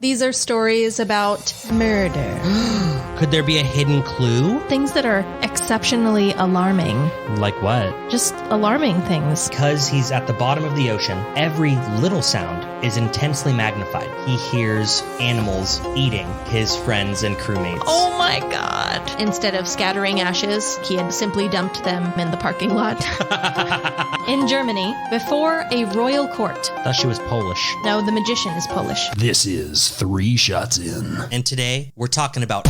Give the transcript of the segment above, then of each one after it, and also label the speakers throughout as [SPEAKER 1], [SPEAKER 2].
[SPEAKER 1] These are stories about murder.
[SPEAKER 2] Could there be a hidden clue?
[SPEAKER 1] Things that are exceptionally alarming.
[SPEAKER 2] Like what?
[SPEAKER 1] Just alarming things.
[SPEAKER 2] Because he's at the bottom of the ocean, every little sound is intensely magnified. He hears animals eating his friends and crewmates.
[SPEAKER 1] Oh my God. Instead of scattering ashes, he had simply dumped them in the parking lot. In Germany, before a royal court.
[SPEAKER 2] Thought she was Polish.
[SPEAKER 1] No, the magician is Polish.
[SPEAKER 3] This is 3 Shots In.
[SPEAKER 2] And today, we're talking about...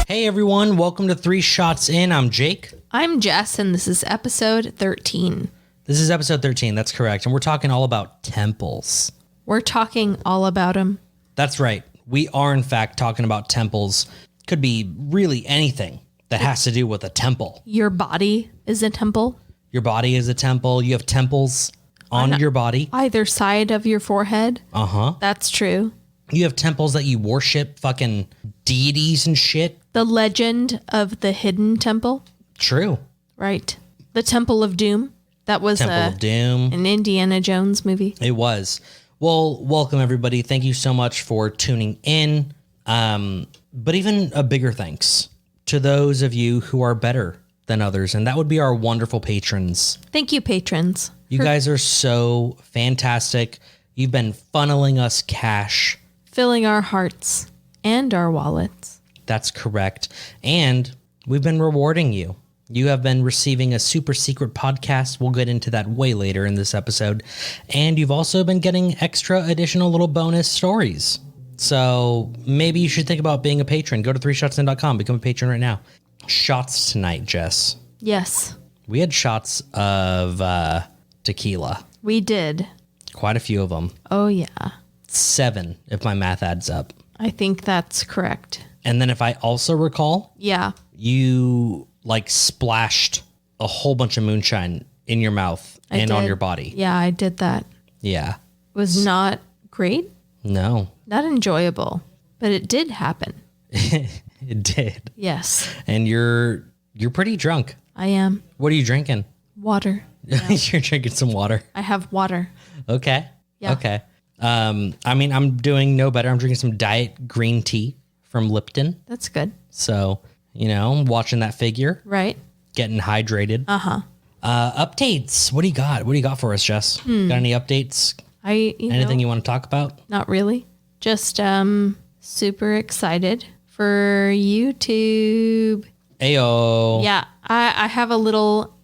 [SPEAKER 2] Hey everyone, welcome to 3 Shots In. I'm Jake.
[SPEAKER 1] I'm Jess, and this is episode 13.
[SPEAKER 2] This is episode 13, that's correct. And we're talking all about temples.
[SPEAKER 1] We're talking all about them.
[SPEAKER 2] That's right. We are, in fact, talking about temples. Could be really anything that has to do with a temple.
[SPEAKER 1] Your body is a temple.
[SPEAKER 2] Your body is a temple. You have temples on your body.
[SPEAKER 1] Either side of your forehead.
[SPEAKER 2] Uh-huh.
[SPEAKER 1] That's true.
[SPEAKER 2] You have temples that you worship fucking deities and shit.
[SPEAKER 1] The legend of the hidden temple.
[SPEAKER 2] True.
[SPEAKER 1] Right. The Temple of Doom. That was
[SPEAKER 2] Temple of Doom.
[SPEAKER 1] An Indiana Jones movie.
[SPEAKER 2] It was. Well, welcome everybody. Thank you so much for tuning in. But even a bigger thanks to those of you who are better than others. And that would be our wonderful patrons.
[SPEAKER 1] Thank you, patrons.
[SPEAKER 2] You guys are so fantastic. You've been funneling us cash.
[SPEAKER 1] Filling our hearts and our wallets.
[SPEAKER 2] That's correct. And we've been rewarding you. You have been receiving a super secret podcast. We'll get into that way later in this episode. And you've also been getting extra additional little bonus stories. So maybe you should think about being a patron. Go to 3shotsin.com. Become a patron right now. Shots tonight, Jess.
[SPEAKER 1] Yes.
[SPEAKER 2] We had shots of tequila.
[SPEAKER 1] We did.
[SPEAKER 2] Quite a few of them.
[SPEAKER 1] Oh, yeah.
[SPEAKER 2] 7, if my math adds up.
[SPEAKER 1] I think that's correct.
[SPEAKER 2] And then if I also recall,
[SPEAKER 1] yeah,
[SPEAKER 2] you like splashed a whole bunch of moonshine in your mouth and on your body.
[SPEAKER 1] Yeah, I did that.
[SPEAKER 2] Yeah.
[SPEAKER 1] It was not great.
[SPEAKER 2] No.
[SPEAKER 1] Not enjoyable, but it did happen.
[SPEAKER 2] It did.
[SPEAKER 1] Yes.
[SPEAKER 2] And you're pretty drunk.
[SPEAKER 1] I am.
[SPEAKER 2] What are you drinking?
[SPEAKER 1] Water.
[SPEAKER 2] Yeah. You're drinking some water.
[SPEAKER 1] I have water.
[SPEAKER 2] Okay.
[SPEAKER 1] Yeah.
[SPEAKER 2] Okay. I mean, I'm doing no better. I'm drinking some diet green tea from Lipton.
[SPEAKER 1] That's good.
[SPEAKER 2] So, you know, watching that figure.
[SPEAKER 1] Right.
[SPEAKER 2] Getting hydrated.
[SPEAKER 1] Uh-huh.
[SPEAKER 2] Updates. What do you got? What do you got for us, Jess? Got any updates? Anything you want to talk about?
[SPEAKER 1] Not really. Just super excited for YouTube.
[SPEAKER 2] Ayo.
[SPEAKER 1] Yeah, I have a little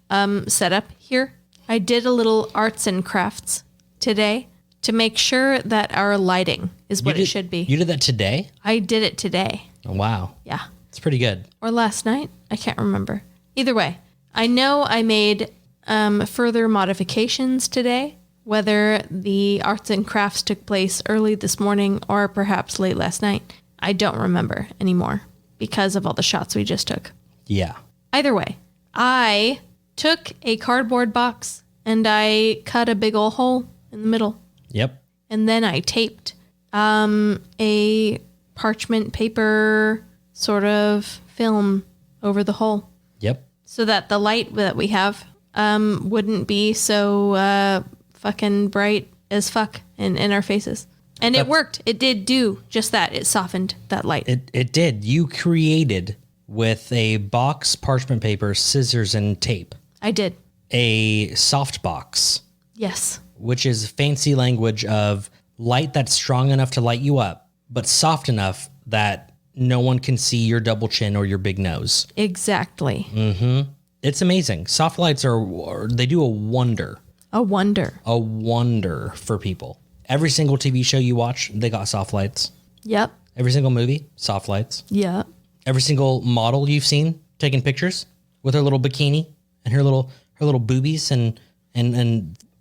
[SPEAKER 1] setup here. I did a little arts and crafts today to make sure that our lighting is what it should be.
[SPEAKER 2] You did that today?
[SPEAKER 1] I did it today.
[SPEAKER 2] Oh, wow.
[SPEAKER 1] Yeah.
[SPEAKER 2] It's pretty good.
[SPEAKER 1] Or last night. I can't remember. Either way, I know I made further modifications today, whether the arts and crafts took place early this morning or perhaps late last night. I don't remember anymore because of all the shots we just took.
[SPEAKER 2] Yeah.
[SPEAKER 1] Either way, I took a cardboard box and I cut a big old hole in the middle.
[SPEAKER 2] Yep.
[SPEAKER 1] And then I taped a parchment paper sort of film over the hole.
[SPEAKER 2] Yep.
[SPEAKER 1] So that the light that we have wouldn't be so fucking bright as fuck in our faces. And it worked. It did do just that. It softened that light.
[SPEAKER 2] It did. You created with a box, parchment paper, scissors, and tape.
[SPEAKER 1] I did.
[SPEAKER 2] A soft box.
[SPEAKER 1] Yes.
[SPEAKER 2] Which is fancy language of light that's strong enough to light you up, but soft enough that no one can see your double chin or your big nose.
[SPEAKER 1] Exactly.
[SPEAKER 2] Mm-hmm. It's amazing. Soft lights they do a wonder.
[SPEAKER 1] A wonder.
[SPEAKER 2] A wonder for people. Every single TV show you watch, they got soft lights.
[SPEAKER 1] Yep.
[SPEAKER 2] Every single movie, soft lights.
[SPEAKER 1] Yep.
[SPEAKER 2] Every single model you've seen taking pictures with her little bikini and her little boobies and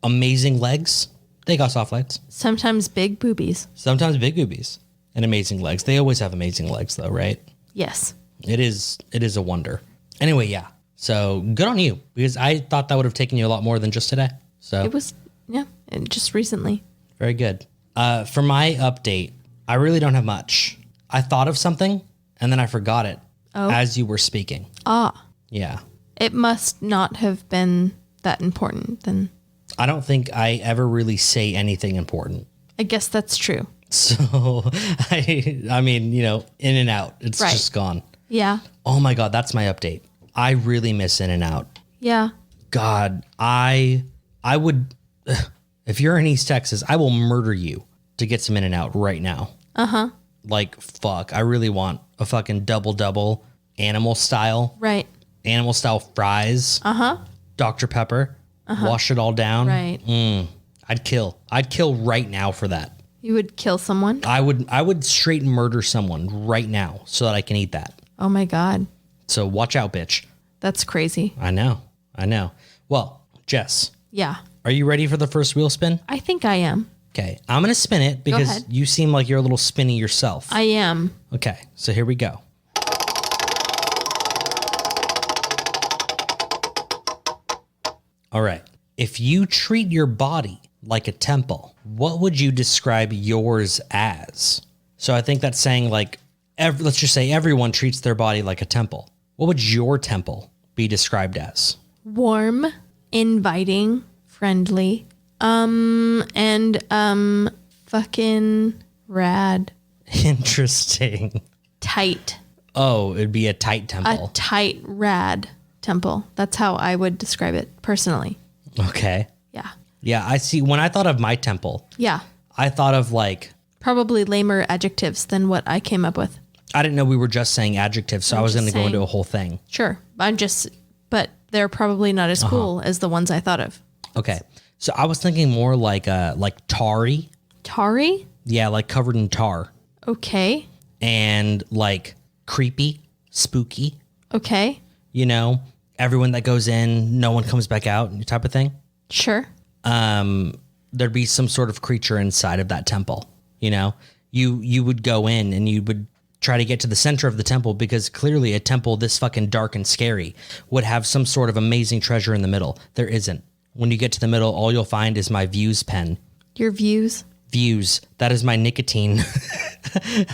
[SPEAKER 2] amazing legs, they got soft lights.
[SPEAKER 1] Sometimes big boobies.
[SPEAKER 2] Sometimes big boobies and amazing legs. They always have amazing legs though, right?
[SPEAKER 1] Yes.
[SPEAKER 2] It is a wonder. Anyway, yeah. So good on you, because I thought that would have taken you a lot more than just today. So
[SPEAKER 1] It was, yeah, and just recently.
[SPEAKER 2] Very good. For my update, I really don't have much. I thought of something and then I forgot it as you were speaking.
[SPEAKER 1] Ah.
[SPEAKER 2] Yeah.
[SPEAKER 1] It must not have been that important then.
[SPEAKER 2] I don't think I ever really say anything important.
[SPEAKER 1] I guess that's true.
[SPEAKER 2] So, I mean, you know, In-N-Out, it's just gone.
[SPEAKER 1] Yeah.
[SPEAKER 2] Oh my God, that's my update. I really miss In-N-Out.
[SPEAKER 1] Yeah.
[SPEAKER 2] God, I would, if you're in East Texas, I will murder you to get some In-N-Out right now.
[SPEAKER 1] Uh-huh.
[SPEAKER 2] Like, fuck, I really want a fucking double animal style.
[SPEAKER 1] Right.
[SPEAKER 2] Animal style fries.
[SPEAKER 1] Uh-huh.
[SPEAKER 2] Dr. Pepper. Wash it all down.
[SPEAKER 1] Right.
[SPEAKER 2] I'd kill right now for that.
[SPEAKER 1] You would kill someone?
[SPEAKER 2] I would straight murder someone right now so that I can eat that.
[SPEAKER 1] Oh my God.
[SPEAKER 2] So watch out, bitch.
[SPEAKER 1] That's crazy.
[SPEAKER 2] I know. Well, Jess.
[SPEAKER 1] Yeah.
[SPEAKER 2] Are you ready for the first wheel spin?
[SPEAKER 1] I think I am.
[SPEAKER 2] Okay. I'm going to spin it because
[SPEAKER 1] ahead.
[SPEAKER 2] you seem like you're a little spinny yourself.
[SPEAKER 1] I am.
[SPEAKER 2] Okay. So here we go. All right. If you treat your body like a temple, what would you describe yours as? So I think that's saying like, let's just say everyone treats their body like a temple. What would your temple be described as?
[SPEAKER 1] Warm, inviting, friendly, and fucking rad.
[SPEAKER 2] Interesting.
[SPEAKER 1] Tight.
[SPEAKER 2] Oh, it'd be a tight
[SPEAKER 1] A
[SPEAKER 2] temple.
[SPEAKER 1] tight, rad temple. That's how I would describe it personally.
[SPEAKER 2] Okay.
[SPEAKER 1] Yeah.
[SPEAKER 2] Yeah, I see. When I thought of my temple,
[SPEAKER 1] Yeah.
[SPEAKER 2] I thought of like,
[SPEAKER 1] Probably lamer adjectives than what I came up with.
[SPEAKER 2] I didn't know we were just saying adjectives, so I was
[SPEAKER 1] just
[SPEAKER 2] going to go into
[SPEAKER 1] saying.
[SPEAKER 2] a whole thing.
[SPEAKER 1] Sure. But they're probably not as cool as the ones I thought of.
[SPEAKER 2] Okay. So I was thinking more like tarry.
[SPEAKER 1] Tari?
[SPEAKER 2] Yeah, like covered in tar.
[SPEAKER 1] Okay.
[SPEAKER 2] And like creepy, spooky,
[SPEAKER 1] Okay.
[SPEAKER 2] you know, everyone that goes in, no one comes back out type of thing.
[SPEAKER 1] Sure.
[SPEAKER 2] There'd be some sort of creature inside of that temple, you know? You would go in and you would try to get to the center of the temple because clearly a temple this fucking dark and scary would have some sort of amazing treasure in the middle. There isn't. When you get to the middle, all you'll find is my views pen.
[SPEAKER 1] Your views?
[SPEAKER 2] Views. That is my nicotine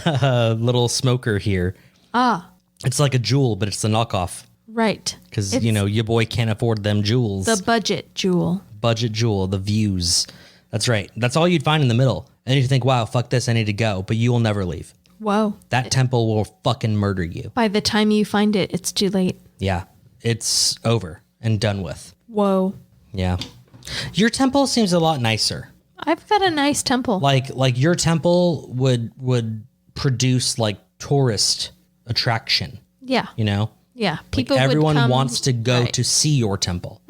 [SPEAKER 2] little smoker here.
[SPEAKER 1] Ah,
[SPEAKER 2] It's like a jewel, but it's the knockoff
[SPEAKER 1] right.
[SPEAKER 2] because,
[SPEAKER 1] It's
[SPEAKER 2] you know, your boy can't afford them jewels.
[SPEAKER 1] the budget jewel.
[SPEAKER 2] Budget jewel, the views. That's right. That's all you'd find in the middle. And you think, wow, fuck this, I need to go. But you will never leave.
[SPEAKER 1] Whoa.
[SPEAKER 2] That temple will fucking murder you.
[SPEAKER 1] By the time you find it, it's too late.
[SPEAKER 2] Yeah. It's over and done with.
[SPEAKER 1] Whoa.
[SPEAKER 2] Yeah. Your temple seems a lot nicer.
[SPEAKER 1] I've got a nice temple.
[SPEAKER 2] Like your temple would produce like tourist attraction,
[SPEAKER 1] Yeah.
[SPEAKER 2] you know?
[SPEAKER 1] Yeah.
[SPEAKER 2] Like
[SPEAKER 1] People would
[SPEAKER 2] everyone
[SPEAKER 1] come,
[SPEAKER 2] wants to go
[SPEAKER 1] right.
[SPEAKER 2] to see your temple.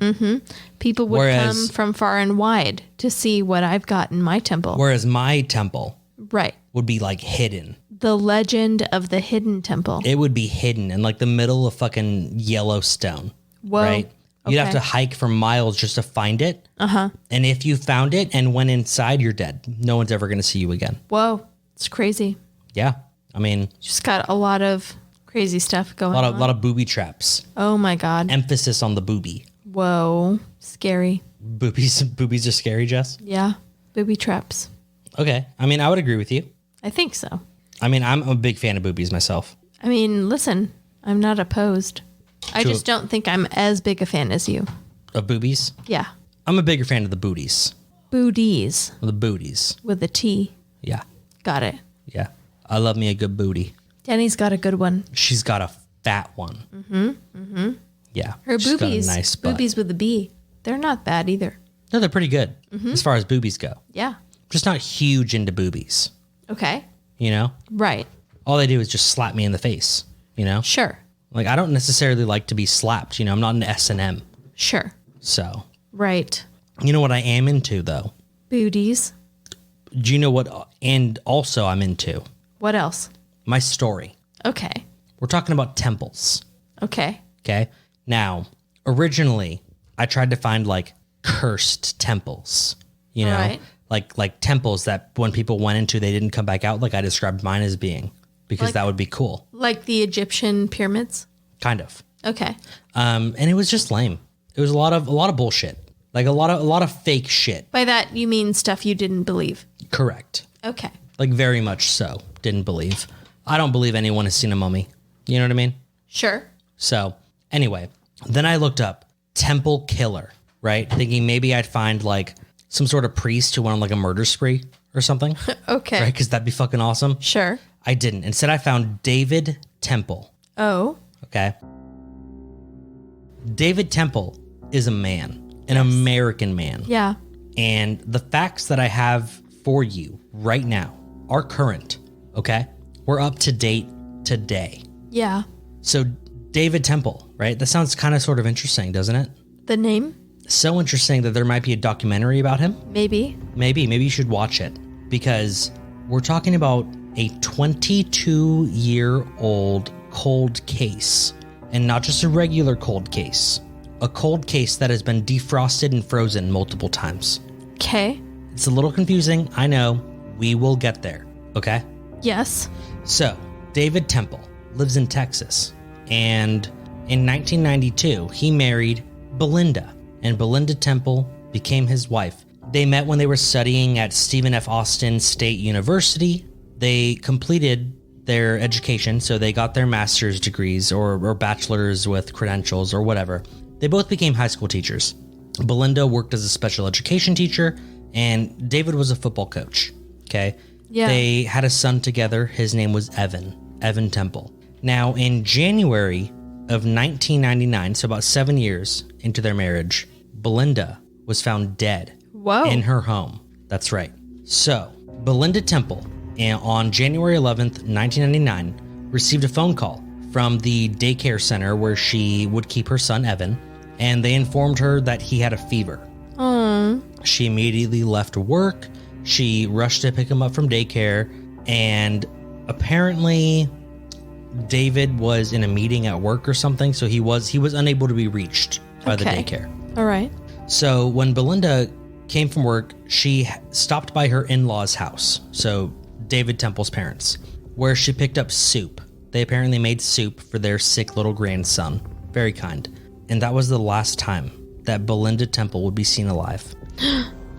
[SPEAKER 1] People would
[SPEAKER 2] Whereas-
[SPEAKER 1] come from far and wide to see what I've got in my temple.
[SPEAKER 2] Whereas my temple
[SPEAKER 1] Right.
[SPEAKER 2] would be like hidden.
[SPEAKER 1] The legend of the hidden temple.
[SPEAKER 2] It would be hidden in like the middle of fucking Yellowstone.
[SPEAKER 1] Whoa.
[SPEAKER 2] Right? You'd have
[SPEAKER 1] Okay.
[SPEAKER 2] to hike for miles just to find it. Uh-huh. And if you found it and went inside, you're dead. No one's ever going to see you again.
[SPEAKER 1] Whoa. It's crazy.
[SPEAKER 2] Yeah. I mean,
[SPEAKER 1] Just got a lot of crazy stuff going
[SPEAKER 2] a
[SPEAKER 1] on.
[SPEAKER 2] lot of booby traps.
[SPEAKER 1] Oh my God.
[SPEAKER 2] Emphasis on the booby.
[SPEAKER 1] Whoa. Scary.
[SPEAKER 2] Boobies are scary, Jess?
[SPEAKER 1] Yeah. Booby traps.
[SPEAKER 2] Okay. I mean, I would agree with you.
[SPEAKER 1] I think so.
[SPEAKER 2] I mean, I'm a big fan of boobies myself.
[SPEAKER 1] I mean, listen, I'm not opposed. I
[SPEAKER 2] To-
[SPEAKER 1] just don't think I'm as big a fan as you.
[SPEAKER 2] Of boobies?
[SPEAKER 1] Yeah.
[SPEAKER 2] I'm a bigger fan of the booties.
[SPEAKER 1] Booties
[SPEAKER 2] Of the booties.
[SPEAKER 1] with a T.
[SPEAKER 2] Yeah.
[SPEAKER 1] Got it.
[SPEAKER 2] Yeah. I love me a good booty.
[SPEAKER 1] Danny's got a good one.
[SPEAKER 2] She's got a fat one. Yeah.
[SPEAKER 1] Her
[SPEAKER 2] she's got a
[SPEAKER 1] boobies.
[SPEAKER 2] nice butt.
[SPEAKER 1] Boobies with a B. They're not bad either.
[SPEAKER 2] No, they're pretty good as far as boobies go.
[SPEAKER 1] Yeah.
[SPEAKER 2] Just not huge into boobies,
[SPEAKER 1] Okay.
[SPEAKER 2] you know?
[SPEAKER 1] Right.
[SPEAKER 2] All they do is just slap me in the face, you know?
[SPEAKER 1] Sure.
[SPEAKER 2] Like, I don't necessarily like to be slapped, you know? I'm not into S&M.
[SPEAKER 1] Sure.
[SPEAKER 2] So,
[SPEAKER 1] Right.
[SPEAKER 2] you know what I am into, though?
[SPEAKER 1] Booties.
[SPEAKER 2] Do you know what, and also I'm into?
[SPEAKER 1] What else?
[SPEAKER 2] My story.
[SPEAKER 1] Okay.
[SPEAKER 2] We're talking about temples,
[SPEAKER 1] Okay.
[SPEAKER 2] okay? Now, originally, I tried to find, like, cursed temples, you know?
[SPEAKER 1] Right.
[SPEAKER 2] Like temples that when people went into, they didn't come back out, like I described mine as being, because
[SPEAKER 1] Like-
[SPEAKER 2] that would be cool.
[SPEAKER 1] Like the Egyptian pyramids.
[SPEAKER 2] Kind of.
[SPEAKER 1] Okay.
[SPEAKER 2] And it was just lame. It was a lot of bullshit. Like a lot of fake shit.
[SPEAKER 1] By that, you mean stuff you didn't believe.
[SPEAKER 2] Correct.
[SPEAKER 1] Okay.
[SPEAKER 2] Like very much so. Didn't believe. I don't believe anyone has seen a mummy. You know what I mean?
[SPEAKER 1] Sure.
[SPEAKER 2] So anyway, then I looked up temple killer, right? Thinking maybe I'd find like some sort of priest who went on like a murder spree or something.
[SPEAKER 1] Okay.
[SPEAKER 2] Right? Because that'd be fucking awesome.
[SPEAKER 1] Sure.
[SPEAKER 2] I didn't. Instead, I found David Temple.
[SPEAKER 1] Oh.
[SPEAKER 2] Okay. David Temple is a man, an American man.
[SPEAKER 1] Yeah.
[SPEAKER 2] And the facts that I have for you right now are current. Okay. We're up to date today.
[SPEAKER 1] Yeah.
[SPEAKER 2] So David Temple, right? That sounds kind of sort of interesting, doesn't it?
[SPEAKER 1] The name?
[SPEAKER 2] So interesting that there might be a documentary about him.
[SPEAKER 1] Maybe.
[SPEAKER 2] Maybe you should watch it because we're talking about a 22-year-old cold case, and not just a regular cold case, a cold case that has been defrosted and frozen multiple times.
[SPEAKER 1] Okay.
[SPEAKER 2] It's a little confusing. I know. We will get there. Okay.
[SPEAKER 1] Yes.
[SPEAKER 2] So David Temple lives in Texas, and in 1992, he married Belinda, and Belinda Temple became his wife. They met when they were studying at Stephen F. Austin State University. They completed their education, so they got their master's degrees or bachelor's with credentials or whatever. They both became high school teachers. Belinda worked as a special education teacher, and David was a football coach. Okay.
[SPEAKER 1] Yeah.
[SPEAKER 2] They had a son together. His name was Evan Temple. Now, in January of 1999, so about 7 years into their marriage, Belinda was found dead in her home. That's right. So, Belinda Temple, on January 11th, 1999, received a phone call from the daycare center where she would keep her son, Evan, and they informed her that he had a fever. She immediately left work. She rushed to pick him up from daycare, and apparently David was in a meeting at work or something, so he was unable to be reached by the daycare.
[SPEAKER 1] All right.
[SPEAKER 2] So when Belinda came from work, she stopped by her in-laws' house, so David Temple's parents, where she picked up soup. They apparently made soup for their sick little grandson. Very kind. And that was the last time that Belinda Temple would be seen alive.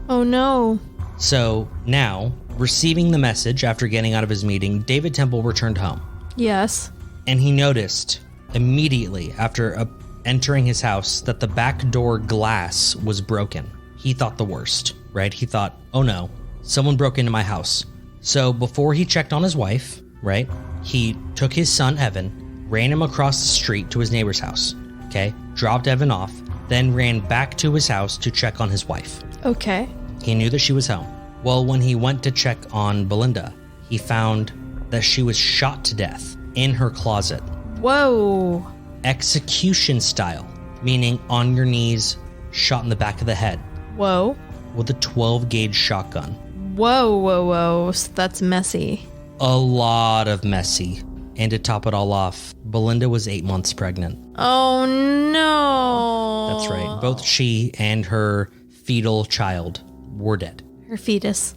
[SPEAKER 1] Oh no.
[SPEAKER 2] So now, receiving the message after getting out of his meeting, David Temple returned home.
[SPEAKER 1] Yes.
[SPEAKER 2] And he noticed immediately after entering his house that the back door glass was broken. He thought the worst, right? He thought, oh no, someone broke into my house. So before he checked on his wife, right, he took his son, Evan, ran him across the street to his neighbor's house, okay, dropped Evan off, then ran back to his house to check on his wife.
[SPEAKER 1] Okay.
[SPEAKER 2] He knew that she was home. Well, when he went to check on Belinda, he found that she was shot to death in her closet.
[SPEAKER 1] Whoa.
[SPEAKER 2] Execution style, meaning on your knees, shot in the back of the head.
[SPEAKER 1] Whoa.
[SPEAKER 2] With a 12-gauge shotgun.
[SPEAKER 1] Whoa. So that's messy.
[SPEAKER 2] A lot of messy. And to top it all off, Belinda was 8 months pregnant.
[SPEAKER 1] Oh no.
[SPEAKER 2] That's right. Both she and her fetal child were dead.
[SPEAKER 1] Her fetus.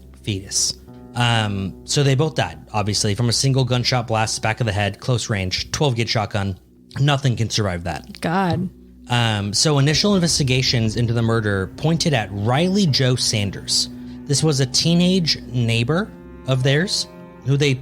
[SPEAKER 2] So they both died, obviously, from a single gunshot blast back of the head, close range, 12-gauge shotgun. Nothing can survive that.
[SPEAKER 1] God.
[SPEAKER 2] So initial investigations into the murder pointed at Riley Joe Sanders. This was a teenage neighbor of theirs who they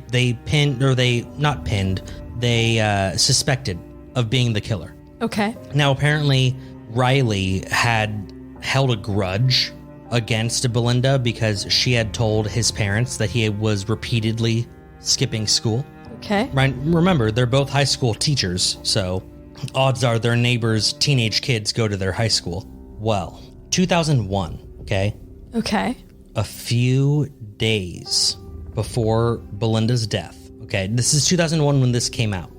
[SPEAKER 2] suspected of being the killer.
[SPEAKER 1] Okay.
[SPEAKER 2] Now, apparently, Riley had held a grudge against Belinda because she had told his parents that he was repeatedly skipping school.
[SPEAKER 1] Okay.
[SPEAKER 2] Right. Remember, they're both high school teachers, so odds are their neighbors' teenage kids go to their high school. Well, 2001, okay?
[SPEAKER 1] Okay.
[SPEAKER 2] A few days before Belinda's death, okay? This is 2001 when this came out.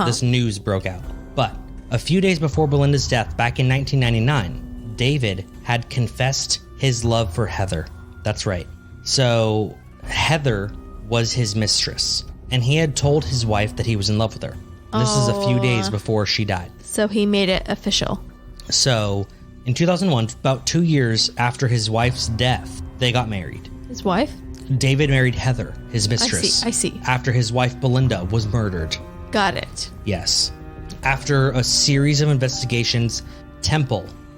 [SPEAKER 2] This news broke out. But a few days before Belinda's death, back in 1999, David had confessed his love for Heather. That's right. So Heather was his mistress, and he had told his wife that he was in love with her. This is a few days before she died.
[SPEAKER 1] So he made it official.
[SPEAKER 2] So in 2001, about 2 years after his wife's death, they got married.
[SPEAKER 1] His wife?
[SPEAKER 2] David married Heather, his mistress.
[SPEAKER 1] I see.
[SPEAKER 2] After his wife Belinda was murdered.
[SPEAKER 1] Got it.
[SPEAKER 2] Yes. After a series of investigations,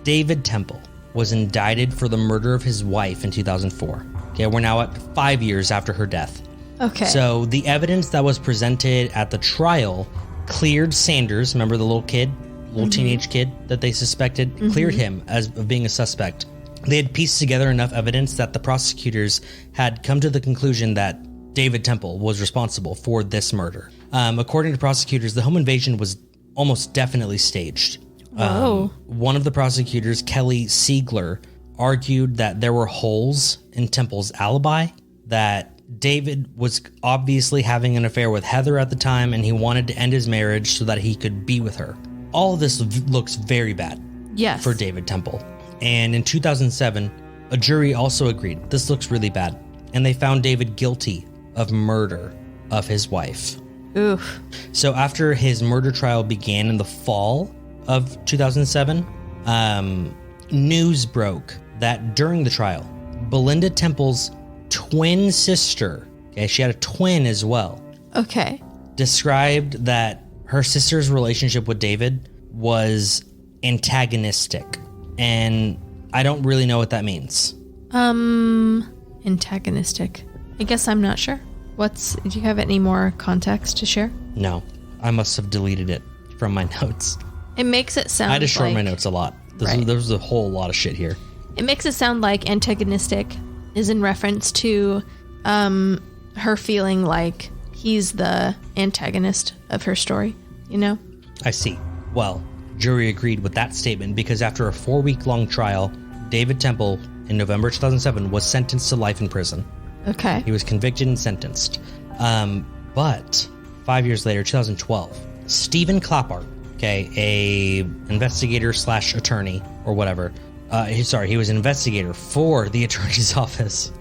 [SPEAKER 2] David Temple, was indicted for the murder of his wife in 2004. Okay, we're now at 5 years after her death.
[SPEAKER 1] Okay.
[SPEAKER 2] So the evidence that was presented at the trial cleared Sanders, remember the little teenage kid that they suspected, cleared him as of being a suspect. They had pieced together enough evidence that the prosecutors had come to the conclusion that David Temple was responsible for this murder. According to prosecutors, the home invasion was almost definitely staged. One of the prosecutors, Kelly Siegler, argued that there were holes in Temple's alibi, that David was obviously having an affair with Heather at the time, and he wanted to end his marriage so that he could be with her. All of this looks very bad for David Temple. And in 2007, a jury also agreed, this looks really bad, and they found David guilty of murder of his wife.
[SPEAKER 1] Oof.
[SPEAKER 2] So after his murder trial began in the fall of 2007, news broke that during the trial, Belinda Temple's twin sister, okay, she had a twin as well,
[SPEAKER 1] okay,
[SPEAKER 2] described that her sister's relationship with David was antagonistic. And I don't really know what that means.
[SPEAKER 1] Antagonistic. I guess I'm not sure. Do you have any more context to share?
[SPEAKER 2] No, I must have deleted it from my notes.
[SPEAKER 1] It makes it sound
[SPEAKER 2] I just shortened my notes a lot. There's a whole lot of shit here.
[SPEAKER 1] It makes it sound like antagonistic is in reference to her feeling like he's the antagonist of her story, you know?
[SPEAKER 2] I see. Well, jury agreed with that statement because after a 4-week-long trial, David Temple, in November 2007, was sentenced to life in prison.
[SPEAKER 1] Okay.
[SPEAKER 2] He was convicted and sentenced. But 5 years later, 2012, Stephen Clappart, okay, a investigator / attorney or whatever. He was an investigator for the attorney's office.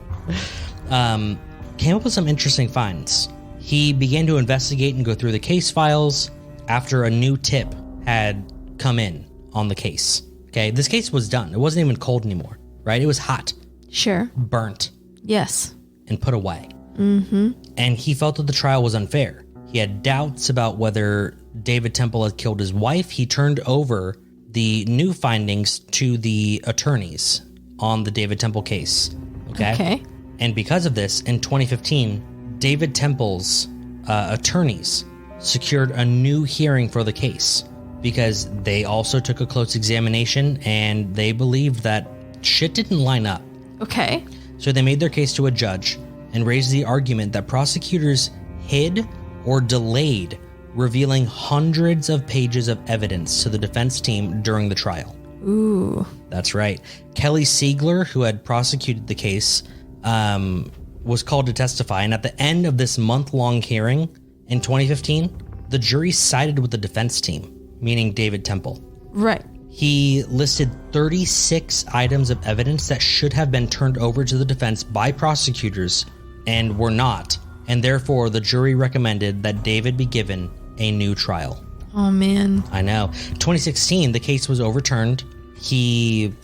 [SPEAKER 2] Came up with some interesting finds. He began to investigate and go through the case files after a new tip had come in on the case. Okay, this case was done. It wasn't even cold anymore, right? It was hot.
[SPEAKER 1] Sure.
[SPEAKER 2] Burnt.
[SPEAKER 1] Yes.
[SPEAKER 2] And put away. Mm-hmm. And he felt that the trial was unfair. He had doubts about whether David Temple had killed his wife. He turned over the new findings to the attorneys on the David Temple case. Okay. And because of this, in 2015, David Temple's attorneys secured a new hearing for the case because they also took a close examination and they believed that shit didn't line up.
[SPEAKER 1] Okay.
[SPEAKER 2] So they made their case to a judge and raised the argument that prosecutors hid or delayed revealing hundreds of pages of evidence to the defense team during the trial.
[SPEAKER 1] Ooh.
[SPEAKER 2] That's right. Kelly Siegler, who had prosecuted the case, was called to testify. And at the end of this month-long hearing in 2015, the jury sided with the defense team, meaning David Temple.
[SPEAKER 1] Right.
[SPEAKER 2] He listed 36 items of evidence that should have been turned over to the defense by prosecutors and were not. And therefore, the jury recommended that David be given a new trial.
[SPEAKER 1] Oh, man.
[SPEAKER 2] I know. 2016, the case was overturned. In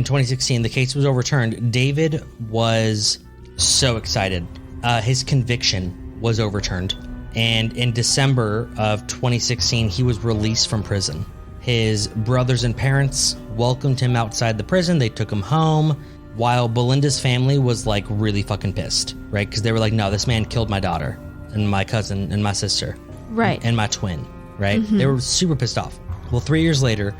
[SPEAKER 2] 2016, the case was overturned. David was so excited. His conviction was overturned. And in December of 2016, he was released from prison. His brothers and parents welcomed him outside the prison. They took him home, while Belinda's family was like really fucking pissed, right? Because they were like, no, this man killed my daughter and my cousin and my sister.
[SPEAKER 1] Right.
[SPEAKER 2] And my twin, right? Mm-hmm. They were super pissed off. Well, 3 years later,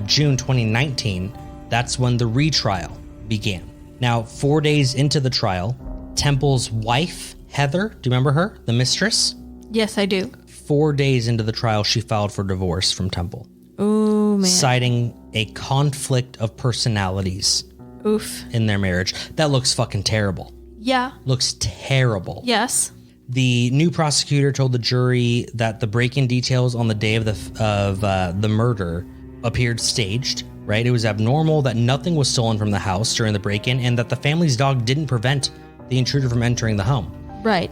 [SPEAKER 2] June 2019, that's when the retrial began. Now, 4 days into the trial, Temple's wife, Heather, do you remember her? The mistress?
[SPEAKER 1] Yes, I do.
[SPEAKER 2] 4 days into the trial, she filed for divorce from Temple.
[SPEAKER 1] Oh, man.
[SPEAKER 2] Citing a conflict of personalities.
[SPEAKER 1] Oof.
[SPEAKER 2] In their marriage. That looks fucking terrible.
[SPEAKER 1] Yeah.
[SPEAKER 2] Looks terrible.
[SPEAKER 1] Yes.
[SPEAKER 2] The new prosecutor told the jury that the break-in details on the day of the murder appeared staged, right? It was abnormal that nothing was stolen from the house during the break-in and that the family's dog didn't prevent the intruder from entering the home.
[SPEAKER 1] Right.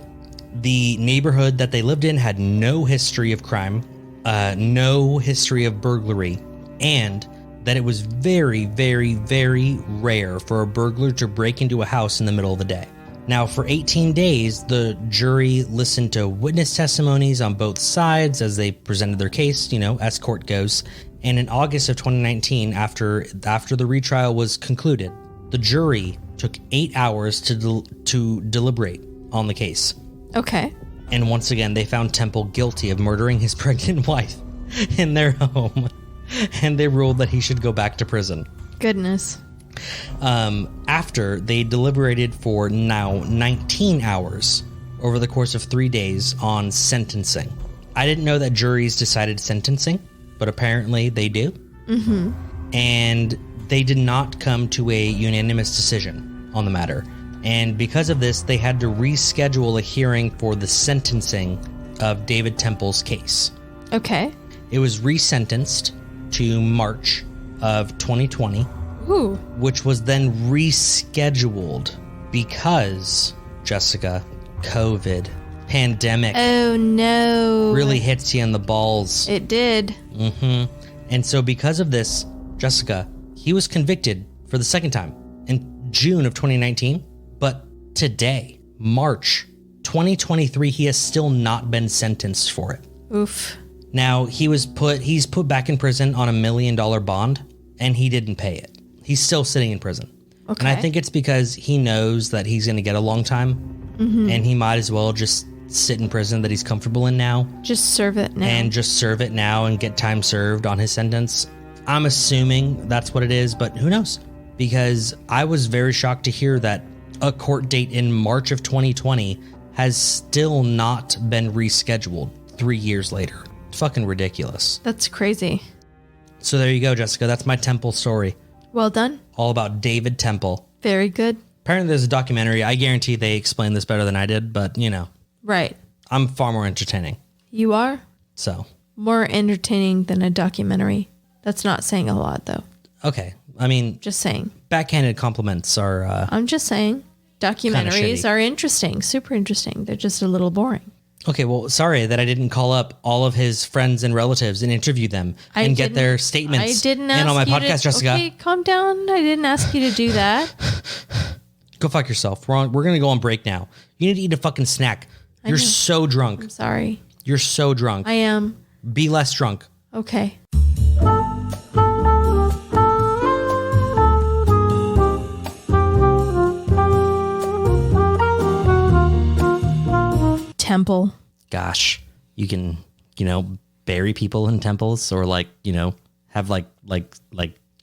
[SPEAKER 2] The neighborhood that they lived in had no history of crime, no history of burglary, and that it was very, very, very rare for a burglar to break into a house in the middle of the day. Now, for 18 days, the jury listened to witness testimonies on both sides as they presented their case, as court goes. And in August of 2019, after the retrial was concluded, the jury took 8 hours to deliberate on the case.
[SPEAKER 1] Okay.
[SPEAKER 2] And once again, they found Temple guilty of murdering his pregnant wife in their home. And they ruled that he should go back to prison.
[SPEAKER 1] Goodness.
[SPEAKER 2] After they deliberated for now 19 hours over the course of 3 days on sentencing. I didn't know that juries decided sentencing, but apparently they do. Mm-hmm. And they did not come to a unanimous decision on the matter. And because of this, they had to reschedule a hearing for the sentencing of David Temple's case.
[SPEAKER 1] Okay.
[SPEAKER 2] It was resentenced to March of 2020.
[SPEAKER 1] Ooh.
[SPEAKER 2] Which was then rescheduled because, Jessica, COVID, pandemic.
[SPEAKER 1] Oh, no.
[SPEAKER 2] Really hits you in the balls.
[SPEAKER 1] It did.
[SPEAKER 2] Mm-hmm. And so because of this, Jessica, he was convicted for the second time in June of 2019. But today, March 2023, he has still not been sentenced for it.
[SPEAKER 1] Oof.
[SPEAKER 2] Now, he's put back in prison on $1 million bond, and he didn't pay it. He's still sitting in prison. Okay. And I think it's because he knows that he's going to get a long time, and he might as well just sit in prison that he's comfortable in now.
[SPEAKER 1] Just serve it now.
[SPEAKER 2] And just serve it now and get time served on his sentence. I'm assuming that's what it is, but who knows? Because I was very shocked to hear that a court date in March of 2020 has still not been rescheduled 3 years later. It's fucking ridiculous.
[SPEAKER 1] That's crazy.
[SPEAKER 2] So there you go, Jessica. That's my Temple story.
[SPEAKER 1] Well done.
[SPEAKER 2] All about David Temple.
[SPEAKER 1] Very good.
[SPEAKER 2] Apparently there's a documentary. I guarantee they explained this better than I did, but you know.
[SPEAKER 1] Right.
[SPEAKER 2] I'm far more entertaining.
[SPEAKER 1] You are?
[SPEAKER 2] So.
[SPEAKER 1] More entertaining than a documentary. That's not saying a lot, though.
[SPEAKER 2] Okay. I mean.
[SPEAKER 1] Just saying.
[SPEAKER 2] Backhanded compliments are.
[SPEAKER 1] I'm just saying. Documentaries are interesting. Super interesting. They're just a little boring.
[SPEAKER 2] Okay, well, sorry that I didn't call up all of his friends and relatives and interview them and get their statements
[SPEAKER 1] I didn't ask
[SPEAKER 2] on my
[SPEAKER 1] you
[SPEAKER 2] podcast,
[SPEAKER 1] to,
[SPEAKER 2] Jessica.
[SPEAKER 1] Okay, calm down. I didn't ask you to do that.
[SPEAKER 2] Go fuck yourself. We're going to go on break now. You need to eat a fucking snack. You're so drunk.
[SPEAKER 1] I'm sorry.
[SPEAKER 2] You're so drunk.
[SPEAKER 1] I am.
[SPEAKER 2] Be less drunk.
[SPEAKER 1] Okay. Temple.
[SPEAKER 2] Gosh, you can, bury people in temples or have like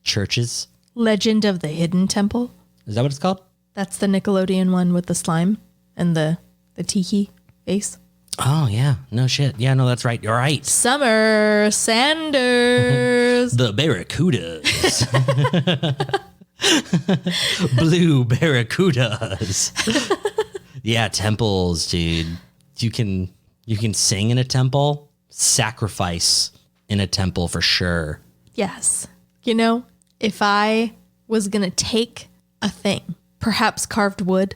[SPEAKER 2] churches.
[SPEAKER 1] Legend of the Hidden Temple.
[SPEAKER 2] Is that what it's called?
[SPEAKER 1] That's the Nickelodeon one with the slime and the tiki face.
[SPEAKER 2] Oh, yeah. No shit. Yeah, no, that's right. You're right.
[SPEAKER 1] Summer Sanders.
[SPEAKER 2] The Barracudas. Blue Barracudas. Yeah, temples, dude. You can sing in a temple, sacrifice in a temple for sure.
[SPEAKER 1] Yes. If I was going to take a thing, perhaps carved wood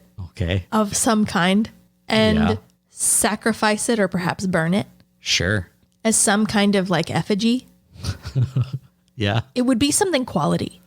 [SPEAKER 1] of some kind, and sacrifice it or perhaps burn it.
[SPEAKER 2] Sure.
[SPEAKER 1] As some kind of effigy.
[SPEAKER 2] Yeah.
[SPEAKER 1] It would be something quality.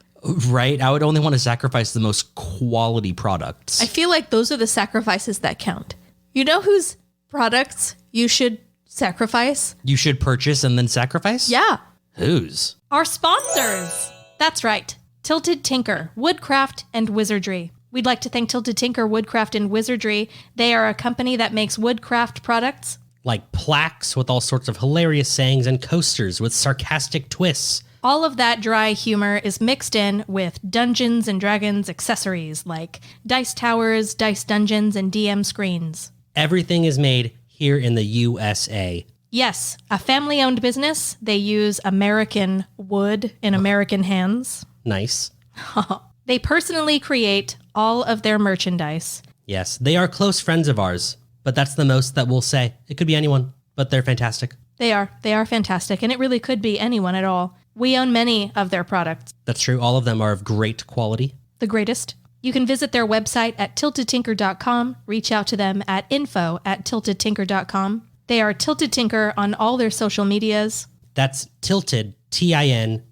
[SPEAKER 2] Right? I would only want to sacrifice the most quality products.
[SPEAKER 1] I feel like those are the sacrifices that count. You know whose products you should sacrifice?
[SPEAKER 2] You should purchase and then sacrifice?
[SPEAKER 1] Yeah.
[SPEAKER 2] Whose?
[SPEAKER 1] Our sponsors. That's right. Tilted Tinker, Woodcraft, and Wizardry. We'd like to thank Tilted Tinker, Woodcraft, and Wizardry. They are a company that makes woodcraft products.
[SPEAKER 2] Like plaques with all sorts of hilarious sayings and coasters with sarcastic twists.
[SPEAKER 1] All of that dry humor is mixed in with Dungeons and Dragons accessories like dice towers, dice dungeons, and DM screens.
[SPEAKER 2] Everything is made here in the USA.
[SPEAKER 1] Yes, a family-owned business. They use American wood in American hands.
[SPEAKER 2] Nice.
[SPEAKER 1] They personally create all of their merchandise.
[SPEAKER 2] Yes, they are close friends of ours, but that's the most that we'll say. It could be anyone, but they're fantastic.
[SPEAKER 1] They are fantastic, and it really could be anyone at all. We own many of their products.
[SPEAKER 2] That's true. All of them are of great quality.
[SPEAKER 1] The greatest. You can visit their website at tiltedtinker.com. Reach out to them at info@tiltedtinker.com. They are Tilted Tinker on all their social medias.
[SPEAKER 2] That's Tilted, Tinker.